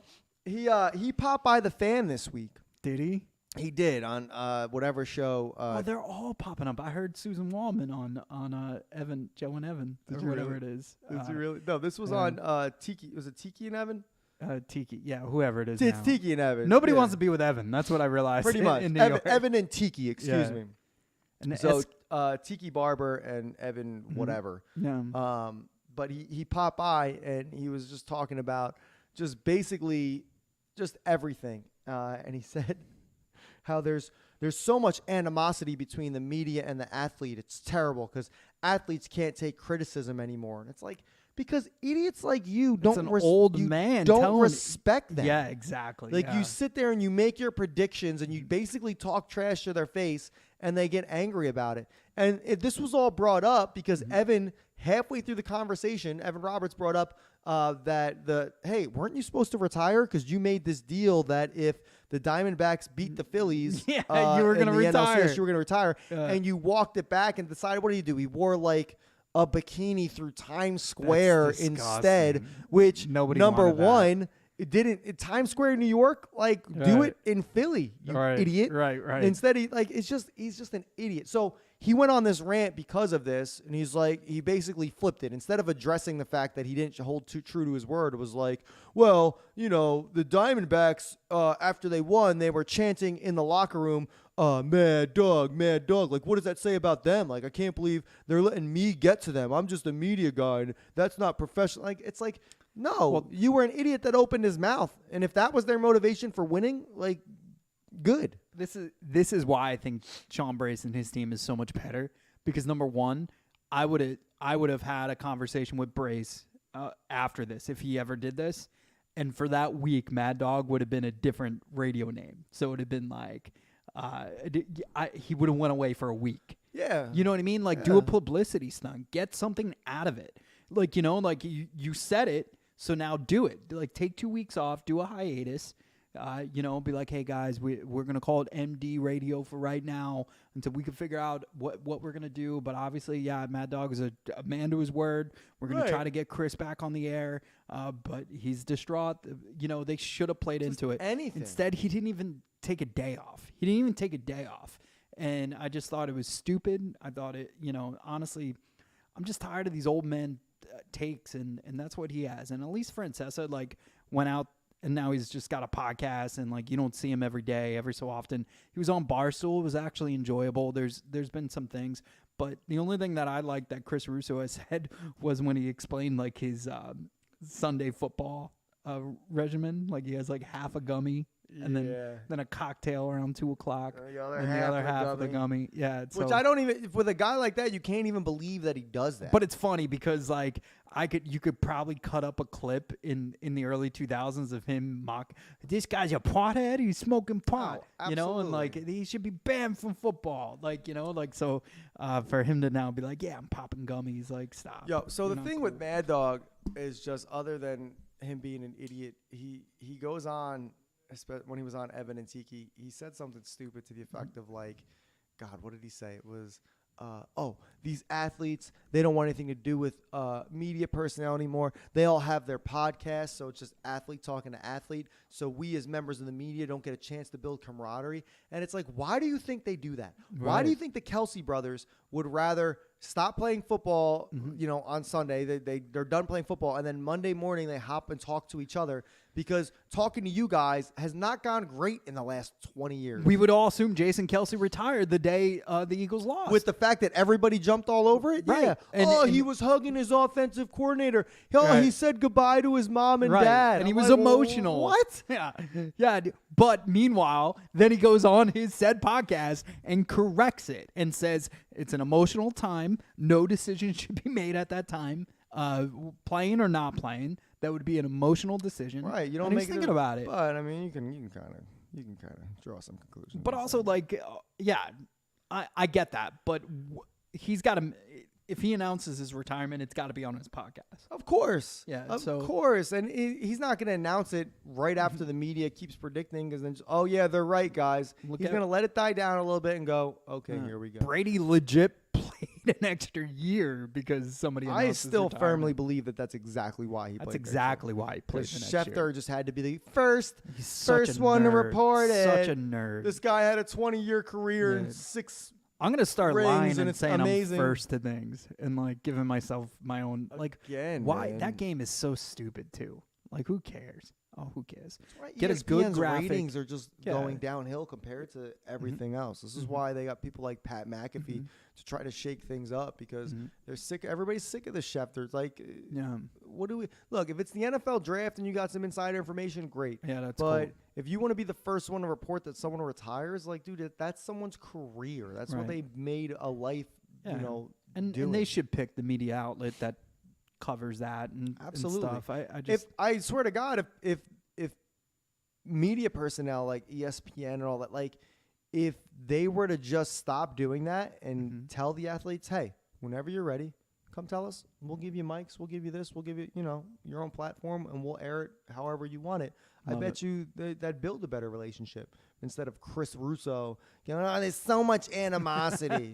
A: he popped by the Fan this week.
C: Did he?
A: He did on whatever show.
C: They're all popping up. I heard Susan Wallman on Evan, Joe and Evan, or
A: you
C: whatever
A: really?
C: it is.
A: Did you really? No, this was on Tiki. Was it Tiki and Evan?
C: Tiki, yeah, whoever it is.
A: It's
C: now.
A: Tiki and Evan.
C: Nobody
A: Yeah.
C: wants to be with Evan. That's what I realized.
A: Pretty much.
C: in New
A: Evan,
C: York.
A: Evan and Tiki, excuse
C: Yeah.
A: me.
C: And
A: So Tiki Barber and Evan whatever.
C: yeah.
A: But he popped by and he was just talking about just basically just everything. And he said how there's so much animosity between the media and the athlete. It's terrible because athletes can't take criticism anymore. And it's like, because idiots like you don't
C: an old man
A: don't
C: telling-
A: respect them.
C: Yeah, exactly.
A: Like
C: yeah.
A: you sit there and you make your predictions and you basically talk trash to their face and they get angry about it. And this was all brought up because Evan, halfway through the conversation, Evan Roberts brought up hey, weren't you supposed to retire? Because you made this deal that if the Diamondbacks beat the Phillies,
C: Yeah, you were
A: in
C: gonna
A: the
C: retire.
A: NLCS, you were going to retire.
C: Yeah.
A: And you walked it back and decided, what did he do? He wore like a bikini through Times Square instead,
C: disgusting.
A: which
C: Nobody
A: number
C: wanted that.
A: one, it didn't in Times Square, New York, like do
C: Right.
A: it in Philly, you
C: Right,
A: idiot.
C: right.
A: Instead, he's just an idiot. So he went on this rant because of this, and he basically flipped it. Instead of addressing the fact that he didn't hold true to his word, it was like, well, the Diamondbacks, after they won, they were chanting in the locker room, Mad Dog, Mad Dog. Like, what does that say about them? Like, I can't believe they're letting me get to them. I'm just a media guy, and that's not professional. Like, it's like, no, you were an idiot that opened his mouth. And if that was their motivation for winning, like, good.
C: This is why I think Sean Brace and his team is so much better. Because number one, I would have had a conversation with Brace after this if he ever did this, and for that week, Mad Dog would have been a different radio name. So it would have been like he would have went away for a week.
A: Yeah.
C: You know what I mean? Like, do a publicity stunt. Get something out of it. Like, like you said it, so now do it. Like, take 2 weeks off, do a hiatus. Be like, hey, guys, we're going to call it MD Radio for right now until we can figure out what we're going to do. But obviously, yeah, Mad Dog is a man to his word. We're going to try to get Chris back on the air, but he's distraught. They should have played into it.
A: Anything.
C: Instead, he didn't even take a day off. And I just thought it was stupid. I thought it, honestly, I'm just tired of these old men takes, and that's what he has. And at least Francesa like went out, and now he's just got a podcast, and like you don't see him every day, every so often. He was on Barstool. It was actually enjoyable. There's been some things, but the only thing that I liked that Chris Russo has said was when he explained like his Sunday football regimen. Like he has like half a gummy and then a cocktail around 2:00,
A: The other
C: and the
A: half
C: other
A: of
C: half of the gummy. Yeah,
A: Which
C: so,
A: I don't even, with a guy like that, you can't even believe that he does that.
C: But it's funny because like you could probably cut up a clip in the early 2000s of him this guy's a pothead, he's smoking pot,
A: Oh,
C: you know, and like he should be banned from football, like, you know, like, so for him to now be like, yeah, I'm popping gummies, like, stop.
A: Yo, so
C: You're
A: the
C: not
A: thing
C: cool.
A: with Mad Dog is just, other than him being an idiot, he goes on, when he was on Evan and Tiki, he said something stupid to the effect of like, God, what did he say? It was, these athletes, they don't want anything to do with media personnel anymore. They all have their podcasts, so it's just athlete talking to athlete. So we as members of the media don't get a chance to build camaraderie. And it's like, why do you think they do that? Why do you think the Kelsey brothers would rather stop playing football, you know, on Sunday? They're done playing football, and then Monday morning they hop and talk to each other, because talking to you guys has not gone great in the last 20 years.
C: We would all assume Jason Kelsey retired the day the Eagles lost.
A: With the fact that everybody jumped all over it?
C: Right.
A: Yeah.
C: And
A: he was hugging his offensive coordinator.
C: Right.
A: He said goodbye to his mom and
C: right.
A: dad.
C: And he
A: I'm
C: was
A: like,
C: emotional.
A: What?
C: Yeah. Yeah. But meanwhile, then he goes on his said podcast and corrects it and says it's an emotional time. No decision should be made at that time. Playing or not playing, that would be an emotional decision.
A: Right. You don't
C: and
A: make
C: he's thinking about it.
A: But I mean, you can kind of draw some conclusions.
C: But also, like, I get that. But he's got to, if he announces his retirement, it's got to be on his podcast.
A: Of course.
C: Yeah,
A: Of
C: so-
A: course. And he's not going to announce it right after the media keeps predicting, because then, oh, yeah, they're right, guys.
C: Look
A: He's
C: at-
A: going to let it die down a little bit and go, okay, here we go.
C: Brady legit played an extra year because somebody announced
A: I
C: his
A: still
C: retirement.
A: firmly believe that that's exactly why he played.
C: That's exactly why he played
A: Because
C: the next year.
A: Schefter just had to be the first
C: He's such a
A: one to
C: nerd.
A: report it.
C: Such a nerd.
A: This guy had a 20-year career and
C: Yeah.
A: 6.
C: I'm gonna start
A: rings,
C: lying
A: and
C: and
A: it's
C: saying
A: amazing.
C: I'm first to things and like giving myself my own like.
A: Again,
C: Why
A: man.
C: that game is so stupid too? Like, who cares? Oh, who cares?
A: Right,
C: Get a good
A: ESPN's
C: graphic.
A: ratings are just
C: Yeah.
A: going downhill compared to everything else. This is why they got people like Pat McAfee to try to shake things up, because they're sick. Everybody's sick of the Schefters. Like,
C: Yeah.
A: what do we look? If it's the NFL draft and you got some insider information, great.
C: Yeah, that's
A: But
C: cool.
A: if you want to be the first one to report that someone retires, like, dude, that's someone's career. That's what
C: Right.
A: they made a life.
C: Yeah.
A: You know,
C: and
A: doing.
C: they should pick the media outlet that covers that and
A: Absolutely.
C: and stuff. I just
A: I swear to God, if media personnel like ESPN and all that, like, if they were to just stop doing that and tell the athletes, hey, whenever you're ready, come tell us. We'll give you mics. We'll give you this. We'll give you, your own platform, and we'll air it however you want it. I bet you that build a better relationship instead of Chris Russo. There's so much animosity.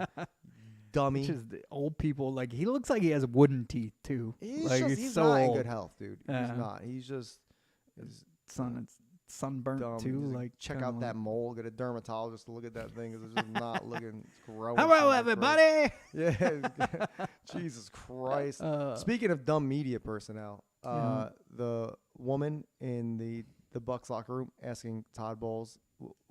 A: Dummy.
C: just the old people, like, he looks like he has wooden teeth too. Like,
A: He's
C: so
A: not in
C: old.
A: good health, dude. He's
C: Yeah.
A: not. He's just
C: It's sunburnt
A: dumb.
C: too.
A: He's
C: Like,
A: check
C: kinda
A: out
C: like-
A: that mole. Get a dermatologist to look at that thing, 'cause it's just not looking. It's growing.
C: Hello,
A: so great.
C: everybody.
A: Yeah. Jesus Christ. Speaking of dumb media personnel, the woman in the Bucks locker room asking Todd Bowles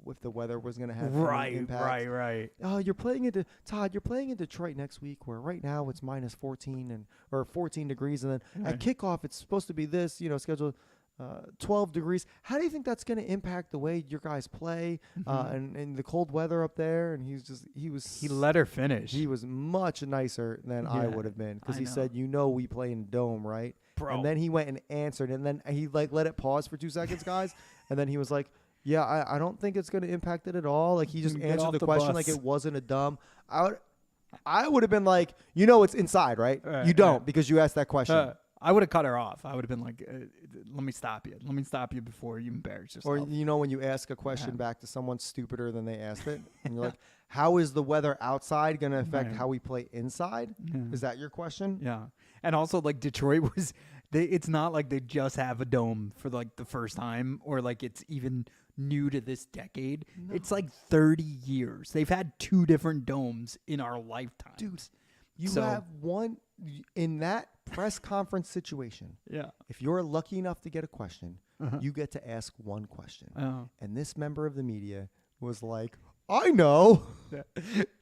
A: if the weather was going to have any impact.
C: Right.
A: Oh, you're playing in Todd. You're playing in Detroit next week, where right now it's minus 14 or 14 degrees, and then at kickoff it's supposed to be this, scheduled 12 degrees. How do you think that's going to impact the way your guys play and the cold weather up there? And
C: He let her finish.
A: he was much nicer than I
C: Yeah,
A: would have been, because
C: I
A: he
C: know.
A: said, we play in dome, right?
C: Bro.
A: And then he went and answered, and then he let it pause for 2 seconds, guys, and then he was like, yeah, I don't think it's going to impact it at all. Like, he just
C: Get
A: answered
C: off
A: the
C: the
A: question
C: bus.
A: like it wasn't a dumb. I would have been like, it's inside, right? You don't, because you asked that question.
C: I would have cut her off. I would have been like, let me stop you. Let me stop you before you embarrass yourself.
A: Or, when you ask a question back to someone stupider than they asked it, and you're like, how is the weather outside going to affect
C: Right.
A: how we play inside? Is that your question?
C: Yeah. And also, like, Detroit was, it's not like they just have a dome for, like, the first time, or, like, it's even new to this decade. No. It's, like, 30 years. They've had 2 different domes in our lifetimes.
A: Dude, you
C: So-
A: have one. in that press conference situation,
C: Yeah.
A: if you're lucky enough to get a question,
C: Uh-huh.
A: you get to ask one question.
C: Oh.
A: And this member of the media was like, I know.
C: Yeah.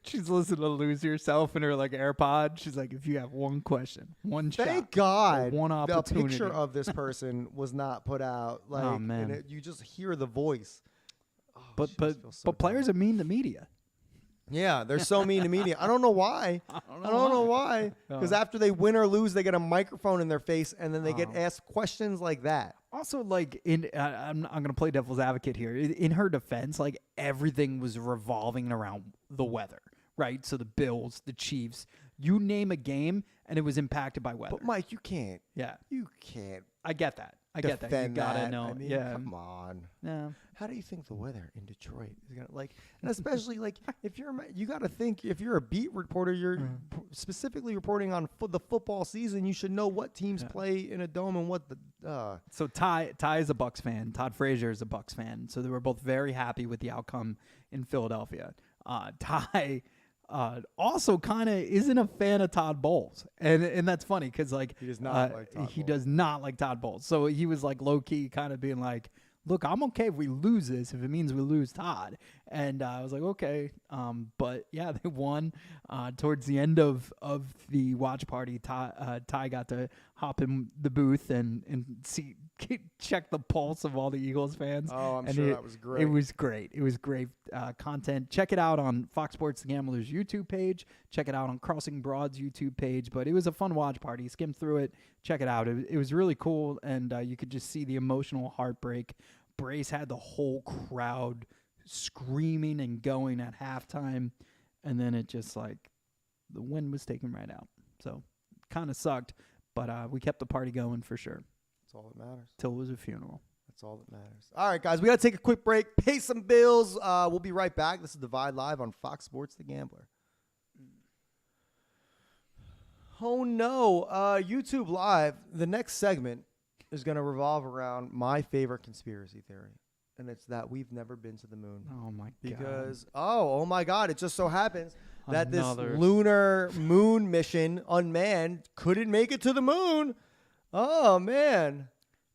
C: She's listening to Lose Yourself in her like AirPod. She's like, if you have one question, one shot,
A: Thank God
C: one
A: the
C: opportunity.
A: picture of this person was not put out. Like,
C: Oh, man.
A: and you just hear the voice. Oh,
C: But
A: she
C: but
A: just feels so
C: but players
A: dumb.
C: are mean to media.
A: Yeah, they're so mean to media. I don't know why. I don't know why. Because
C: Oh.
A: after they win or lose, they get a microphone in their face, and then they get
C: Oh.
A: asked questions like that.
C: Also, like I'm gonna play devil's advocate here. In her defense, like everything was revolving around the weather, right? So the Bills, the Chiefs, you name a game, and it was impacted by weather.
A: But Mike, you can't.
C: Yeah,
A: You can't
C: I get that. I get that. You
A: defend
C: gotta
A: that.
C: know.
A: I mean,
C: yeah,
A: come on.
C: yeah.
A: How do you think the weather in Detroit is gonna like? And especially like if you got to think if you're a beat reporter, you're specifically reporting on the football season. You should know what teams play in a dome and what the.
C: So Ty is a Bucks fan. Todd Frazier is a Bucks fan. So they were both very happy with the outcome in Philadelphia. Ty also kind of isn't a fan of Todd Bowles, and that's funny because like
A: He does not like Todd
C: he
A: Bowles.
C: does not like Todd Bowles. So he was like low key kind of being like, look, I'm okay if we lose this, if it means we lose Todd. And I was like, okay. But yeah, they won. Towards the end of the watch party, Ty got to hop in the booth and check the pulse of all the Eagles fans.
A: Oh, I'm
C: And
A: sure that was great.
C: It was great. It was great content. Check it out on Fox Sports The Gambler's YouTube page. Check it out on Crossing Broad's YouTube page. But it was a fun watch party. Skim through it. Check it out. It was really cool, and you could just see the emotional heartbreak. Brace had the whole crowd screaming and going at halftime, and then it just like the wind was taken right out. So kind of sucked, but we kept the party going for sure
A: That's all that matters.
C: till it was a funeral.
A: That's all that matters. All right, guys, we got to take a quick break, pay some bills. We'll be right back. This is Divide Live on Fox Sports The Gambler. Oh, no. YouTube Live, the next segment is going to revolve around my favorite conspiracy theory, and it's that we've never been to the moon.
C: Oh my god!
A: Because, oh my God, it just so happens that
C: Another-
A: this lunar moon mission, unmanned, couldn't make it to the moon. Oh, man.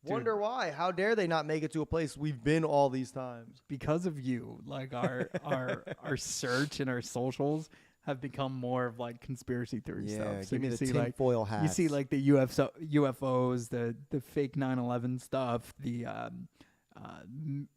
A: Wonder why. How dare they not make it to a place we've been all these times?
C: because of you, like our search and our socials have become more of like conspiracy theory stuff. So
A: give me
C: you
A: the
C: see like
A: tinfoil hats.
C: you see like the UFOs, the fake 9/11 stuff, the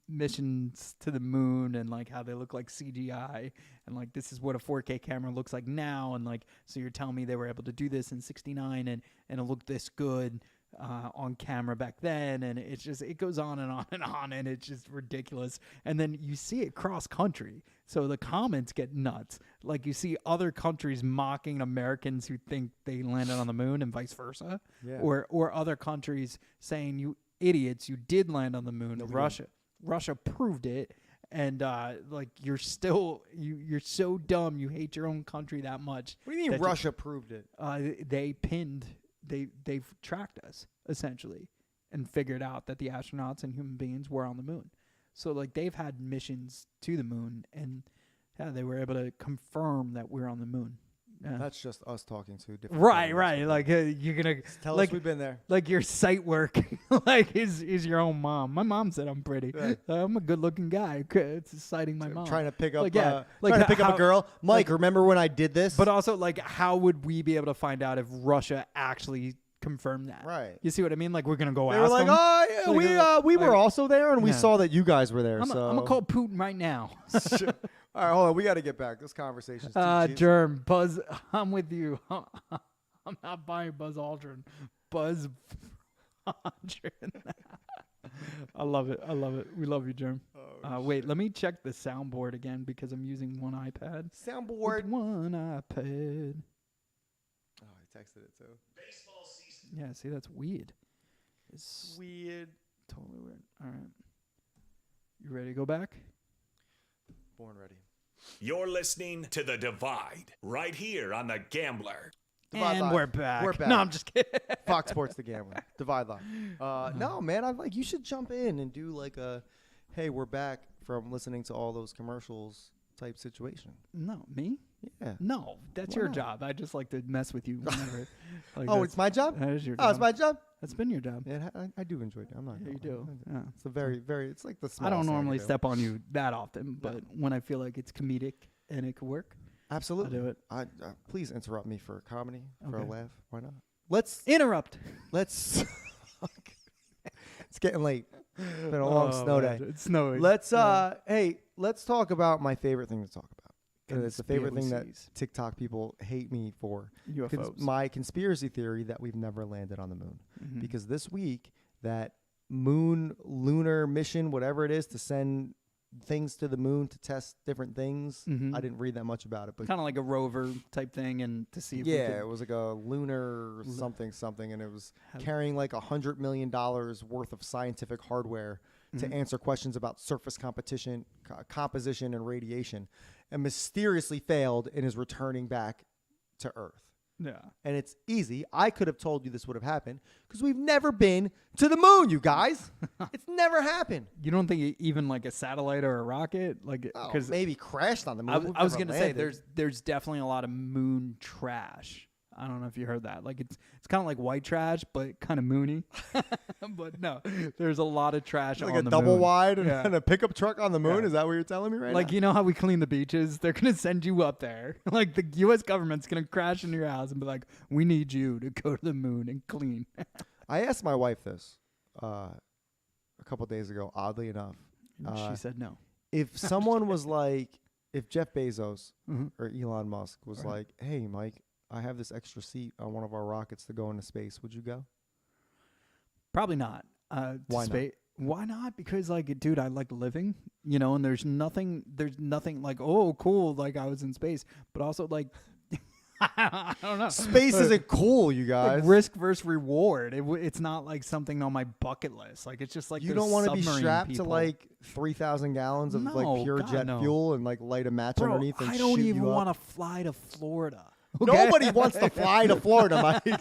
C: missions to the moon, and like how they look like CGI, and like this is what a 4K camera looks like now, and like so you're telling me they were able to do this in '69 and it looked this good on camera back then, and it's just it goes on and on and on, and it's just ridiculous. And then you see it cross country, so the comments get nuts. Like you see other countries mocking Americans who think they landed on the moon, and vice versa.
A: Yeah.
C: Or other countries saying, you idiots, you did land on the moon. Russia proved it, and like you're still you're so dumb. You hate your own country that much.
A: What do you mean
C: that you-
A: Russia proved it?
C: They've tracked us essentially and figured out that the astronauts and human beings were on the moon. So like they've had missions to the moon, and yeah, they were able to confirm that we're on the moon. Yeah.
A: That's just us talking to different
C: Right,
A: governments.
C: right. Like you're gonna
A: Tell
C: like
A: us we've been there.
C: like your site work like is your own mom. My mom said I'm pretty.
A: Right.
C: I'm a good looking guy. It's citing my mom.
A: Trying to pick up,
C: Like, yeah,
A: trying to pick up
C: how-
A: a girl. Mike,
C: like-
A: remember when I did this?
C: But also, like, how would we be able to find out if Russia actually confirmed that?
A: Right.
C: You see what I mean? Like, we're gonna go
A: they
C: ask
A: were like,
C: them.
A: oh, yeah,
C: Like,
A: we were
C: like-
A: also there, and we
C: Yeah.
A: saw that you guys were there.
C: I'm
A: so
C: gonna call Putin right now.
A: All right, hold on. We got to get back. This conversation's too juicy.
C: Germ, Buzz, I'm with you. I'm not buying Buzz Aldrin. Buzz Aldrin. I love it. I love it. We love you, Germ. Wait, let me check the soundboard again because I'm using one iPad.
A: Soundboard.
C: With one iPad.
A: Oh, I texted it too.
B: Baseball season.
C: Yeah, see, that's weird. It's
A: Weird.
C: totally weird. All right. You ready to go back?
A: Born ready.
B: You're listening to The Divide right here on The Gambler.
A: Divide
C: and
A: Live.
C: we're back.
A: We're back.
C: No, I'm just kidding.
A: Fox Sports The Gambler. Divide Live. No, man, I'm like, you should jump in and do like a, hey, we're back from listening to all those commercials type situation.
C: No, me?
A: Yeah.
C: No, that's
A: Why
C: your
A: not?
C: job. I just like to mess with you whenever. Like,
A: Oh,
C: that's-
A: it's my job?
C: That is your
A: Oh,
C: job.
A: it's my job?
C: That's been your job.
A: Yeah, I do enjoy it. I'm not.
C: Yeah, you
A: gonna lie.
C: do. Yeah.
A: It's a very, it's like the small.
C: I don't normally step on you that often, but
A: No.
C: when I feel like it's comedic and it could work,
A: Absolutely.
C: I'll do it.
A: Please interrupt me for comedy, for a
C: Okay.
A: laugh. Why not? Let's.
C: Interrupt.
A: It's getting late. It's been a long snow day.
C: It's snowing.
A: Let's let's talk about my favorite thing to talk about. And it's the favorite thing that
C: Conspiracies.
A: TikTok people hate me for.
C: UFOs.
A: My conspiracy theory that we've never landed on the moon.
C: Mhm.
A: Because this week that moon lunar mission, whatever it is, to send things to the moon to test different things.
C: Mhm.
A: I didn't read that much about it, but
C: Kind of like a rover type thing, and to see if we
A: yeah,
C: could
A: it was like a lunar something, and it was
C: Have-
A: carrying like $100 million worth of scientific hardware to
C: Mhm.
A: answer questions about surface competition, composition, and radiation, and mysteriously failed and is returning back to Earth.
C: Yeah.
A: And it's easy. I could have told you this would have happened because we've never been to the moon, you guys. It's never happened.
C: You don't think even like a satellite or a rocket, like
A: Oh,
C: because
A: maybe crashed on the moon. We've
C: I was
A: never
C: gonna say
A: landed.
C: there's definitely a lot of moon trash. I don't know if you heard that. Like it's kind of like white trash, but kind of moony. But no, there's a lot of trash
A: like
C: on
A: a
C: the
A: double
C: moon.
A: wide and,
C: Yeah.
A: and a pickup truck on the moon.
C: Yeah.
A: Is that what you're telling me right
C: Like
A: now?
C: you know how we clean the beaches? They're gonna send you up there. Like the U.S. government's gonna crash into your house and be like, "We need you to go to the moon and clean."
A: I asked my wife this a couple days ago. Oddly enough,
C: She said no.
A: if someone was like, if Jeff Bezos
C: Mhm.
A: or Elon Musk was
C: Right.
A: like, "Hey, Mike, I have this extra seat on one of our rockets to go into space. Would you go?"
C: Probably not.
A: Why not?
C: Why not? Because like, dude, I like living, you know, and there's nothing like, oh, cool, like I was in space, but also like, I don't know.
A: Space
C: But,
A: isn't cool, you
C: like,
A: guys.
C: risk versus reward. It's not like something on my bucket list. Like it's just like
A: You
C: those
A: don't want to be
C: submarine
A: strapped
C: people.
A: to like 3,000 gallons of
C: No,
A: like pure
C: God,
A: jet
C: no.
A: fuel and like light a match
C: Bro,
A: underneath and
C: I don't
A: shoot
C: even
A: you up.
C: want to fly to Florida.
A: Nobody wants to fly to Florida, Mike.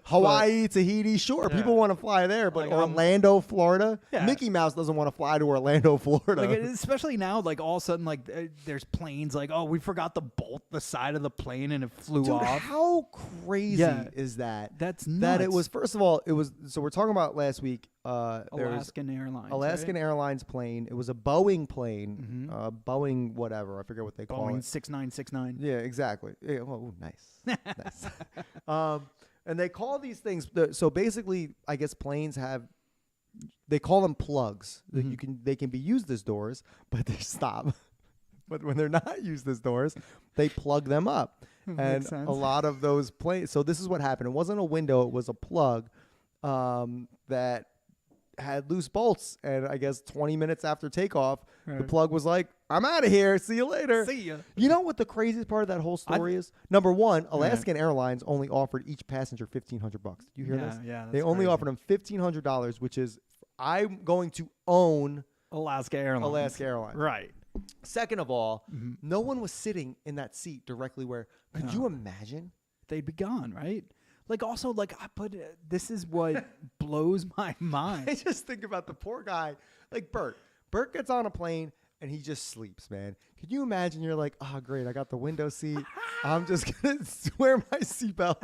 A: Hawaii, Tahiti, sure, people want to fly there, but
C: Like, I'm-
A: Orlando, Florida,
C: Yeah.
A: Mickey Mouse doesn't want to fly to Orlando, Florida.
C: Like especially now, like all of a sudden, like there's planes. Like, oh, we forgot to bolt the side of the plane and it flew
A: Dude,
C: off.
A: how crazy
C: Yeah.
A: is that?
C: That's
A: That it
C: nuts.
A: was, first of all, it was, so we're talking about last week, there was
C: Alaskan Airlines.
A: Alaskan
C: right?
A: Airlines plane. It was a Boeing plane, Boeing whatever, I forget what they call
C: Boeing
A: it.
C: 6969.
A: Yeah, exactly. Yeah, well, nice, nice. And they call these things. So basically, I guess planes have. They call them plugs. That
C: Mm-hmm.
A: you can. They can be used as doors, but they stop. But when they're not used as doors, they plug them up. And
C: Makes sense.
A: a lot of those planes. So this is what happened. It wasn't a window. It was a plug that had loose bolts. And I guess 20 minutes after takeoff, the
C: Right.
A: plug was like, "I'm out of here. See you later."
C: See ya.
A: You know what the craziest part of that whole story is? Number one, Alaskan Airlines only offered each passenger $1,500. Did you hear this?
C: Yeah,
A: They
C: that's
A: only
C: crazy.
A: offered them $1,500, which is I'm going to own
C: Alaska Airlines.
A: Alaska Airlines.
C: Right.
A: Second of all, no one was sitting in that seat directly where. Could you imagine?
C: They'd be gone, right? Like also like this is what blows my mind.
A: I just think about the poor guy, like Bert. Bert gets on a plane and he just sleeps, man. Could you imagine? You're like, oh, great, I got the window seat. I'm just gonna wear my seatbelt,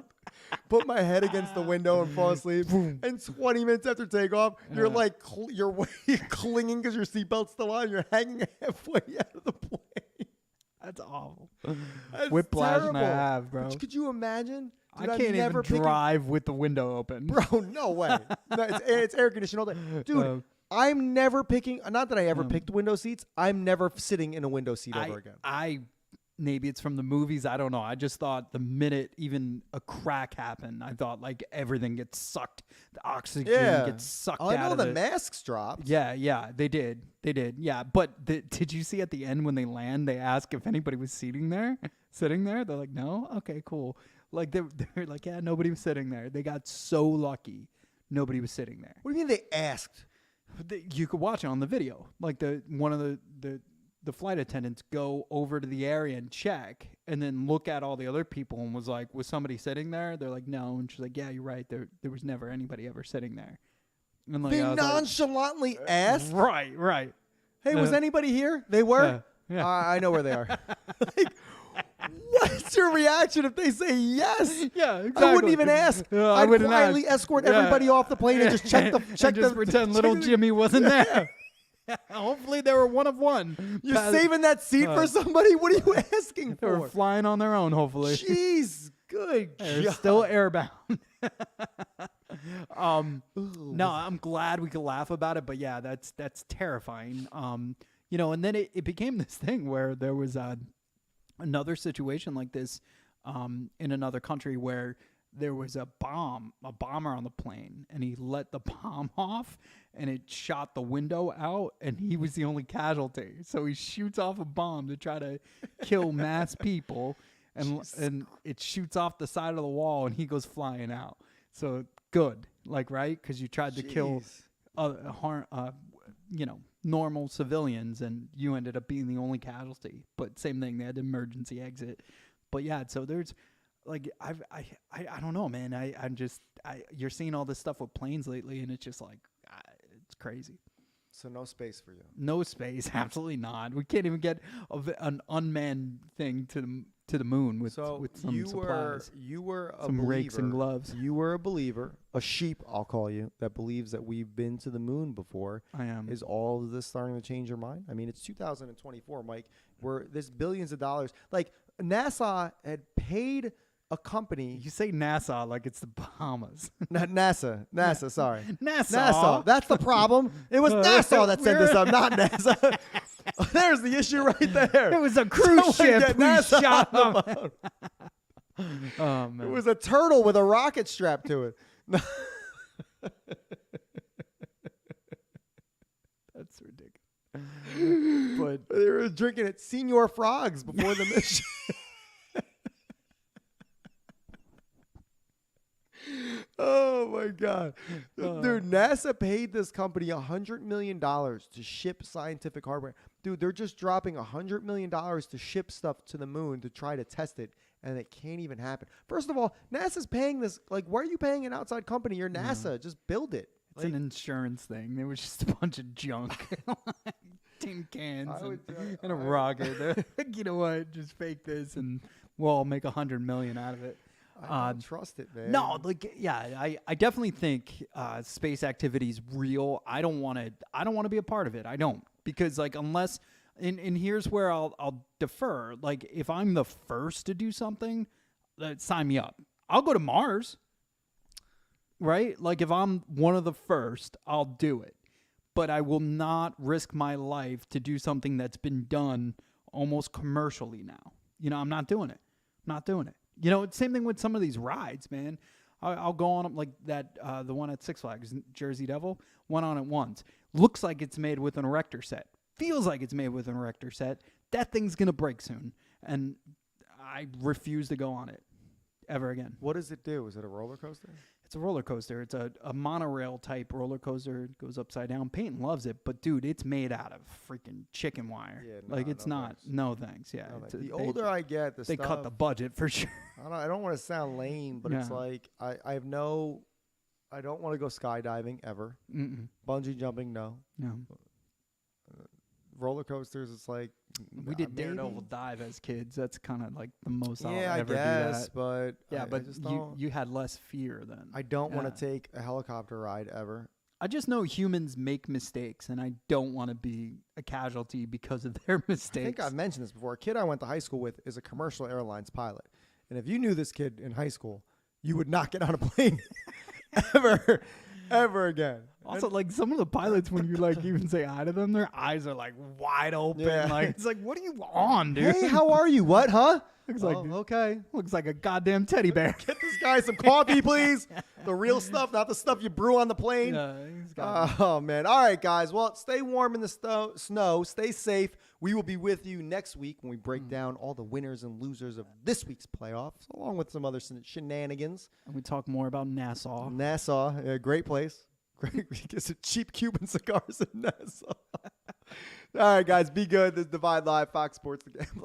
A: put my head against the window and fall asleep. And 20 minutes after takeoff, you're like, you're clinging because your seatbelt's still on. You're hanging halfway out of the plane.
C: That's awful.
A: That's
C: Whiplash and
A: terrible.
C: a half, bro.
A: Could you imagine? Dude,
C: I
A: I'm
C: can't
A: never
C: even
A: picking-
C: drive with the window open.
A: Bro, no way. No, it's air conditioned all day. Dude, I'm never picking, not that I ever picked window seats. I'm never sitting in a window seat ever again.
C: Maybe it's from the movies. I don't know. I just thought the minute even a crack happened, I thought like everything gets sucked. The oxygen gets sucked
A: I
C: out
A: know
C: of
A: the masks dropped.
C: Yeah, they did. Yeah, but did you see at the end when they land, they ask if anybody was sitting there? They're like, no? Okay, cool. Like they're like, yeah, nobody was sitting there. They got so lucky. Nobody was sitting there.
A: What do you mean they asked?
C: You could watch it on the video. Like one of the flight attendants go over to the area and check and then look at all the other people and was like, was somebody sitting there? They're like, no. And she's like, yeah, you're right. There was never anybody ever sitting there. And like,
A: They
C: I was like,
A: nonchalantly asked?
C: right.
A: Hey, was anybody here? They were?
C: Yeah.
A: I know where they are. Like, what's your reaction if they say yes?
C: Yeah, exactly.
A: I wouldn't even ask.
C: I
A: I'd
C: wouldn't
A: quietly
C: ask.
A: escort
C: Yeah.
A: everybody off the plane and just check the
C: and just pretend little Jimmy wasn't there. Hopefully they were one of one.
A: You're saving that seat for somebody? What are you asking
C: They were
A: for?
C: flying on their own, hopefully.
A: Jeez, good
C: They're
A: God.
C: still airbound. No, I'm glad we could laugh about it, but yeah, that's terrifying. You know, and then it became this thing where there was another situation like this in another country where there was a bomber on the plane, and he let the bomb off, and it shot the window out, and he was the only casualty. So he shoots off a bomb to try to kill mass people, and it shoots off the side of the wall, and he goes flying out. So good, like, right? Because you tried to kill, you know, normal civilians, and you ended up being the only casualty. But same thing, they had emergency exit. But yeah, so there's like I don't know, man. You're seeing all this stuff with planes lately, and it's just like it's crazy.
A: So no space for you.
C: No space, absolutely not. We can't even get an unmanned thing to the moon with some supplies.
A: You were a
C: Some
A: believer.
C: rakes and gloves.
A: You were a believer, a sheep, I'll call you, that believes that we've been to the moon before.
C: I am.
A: Is all of this starting to change your mind? I mean, it's 2024, Mike, where there's billions of dollars. Like, NASA had paid a company.
C: You say NASA like it's the Bahamas.
A: Not NASA. NASA, sorry.
C: NASA.
A: That's the problem. It was NASA that set this up, not NASA. There's the issue right there.
C: It was a cruise ship
A: get
C: we
A: NASA
C: shot
A: on the
C: them.
A: phone.
C: Oh, man.
A: It was a turtle with a rocket strapped to it.
C: That's ridiculous. But
A: They were drinking at Senior Frogs before the mission. Oh my God. Dude, NASA paid this company $100 million to ship scientific hardware. Dude, they're just dropping $100 million to ship stuff to the moon to try to test it, and it can't even happen. First of all, NASA's paying this. Like, why are you paying an outside company? You're NASA. Just build it.
C: it's an insurance thing. There was just a bunch of junk. Tin cans and a rocket. They're like, you know what? Just fake this and we'll all make $100 million out of it.
A: I don't trust it, man.
C: No, like, yeah, I definitely think space activity is real. I don't want to be a part of it. I don't, because like unless and here's where I'll defer. Like if I'm the first to do something, sign me up. I'll go to Mars. Right? Like if I'm one of the first, I'll do it. But I will not risk my life to do something that's been done almost commercially now. You know, I'm not doing it. I'm not doing it. You know, it's same thing with some of these rides, man. I'll go on them like that. The one at Six Flags, Jersey Devil, went on it once. Looks like it's made with an erector set. Feels like it's made with an erector set. That thing's going to break soon. And I refuse to go on it ever again.
A: What does it do? Is it a roller coaster?
C: It's a roller coaster. It's a monorail type roller coaster. It goes upside down. Peyton loves it, but dude, it's made out of freaking chicken wire.
A: Yeah,
C: like
A: no,
C: it's
A: no
C: not.
A: thanks.
C: No thanks. Yeah.
A: No, like,
C: it's
A: the older I get,
C: they cut the budget for sure.
A: I don't want to sound lame, but it's
C: Yeah.
A: like I don't want to go skydiving ever.
C: Mm-mm.
A: Bungee jumping, no.
C: No.
A: Roller coasters, it's like
C: We did
A: maybe.
C: Daredevil dive as kids. That's kind of like the most I'll
A: Yeah, I
C: ever
A: guess,
C: do that.
A: but
C: Yeah,
A: I
C: but
A: just
C: you
A: don't.
C: you had less fear then.
A: I don't want
C: Yeah.
A: to take a helicopter ride ever.
C: I just know humans make mistakes, and I don't want to be a casualty because of their mistakes.
A: I think I've mentioned this before. A kid I went to high school with is a commercial airlines pilot, and if you knew this kid in high school, you would not get on a plane ever again.
C: Also, like some of the pilots, when you like even say hi to them, their eyes are like wide open.
A: Yeah.
C: Like it's like, what are you on, dude?
A: Hey, how are you? What, huh?
C: Looks
A: Oh,
C: like
A: okay.
C: looks like a goddamn teddy bear.
A: Get this guy some coffee, please. The real stuff, not the stuff you brew on the plane.
C: Yeah, he's got
A: Oh, man. All right, guys. Well, stay warm in the snow. Stay safe. We will be with you next week when we break down all the winners and losers of this week's playoffs, along with some other shenanigans.
C: and we talk more about Nassau.
A: Nassau, a great place. Great. We get some cheap Cuban cigars in Nassau. All right, guys. Be good. This is Divide Live, Fox Sports, the Gambler.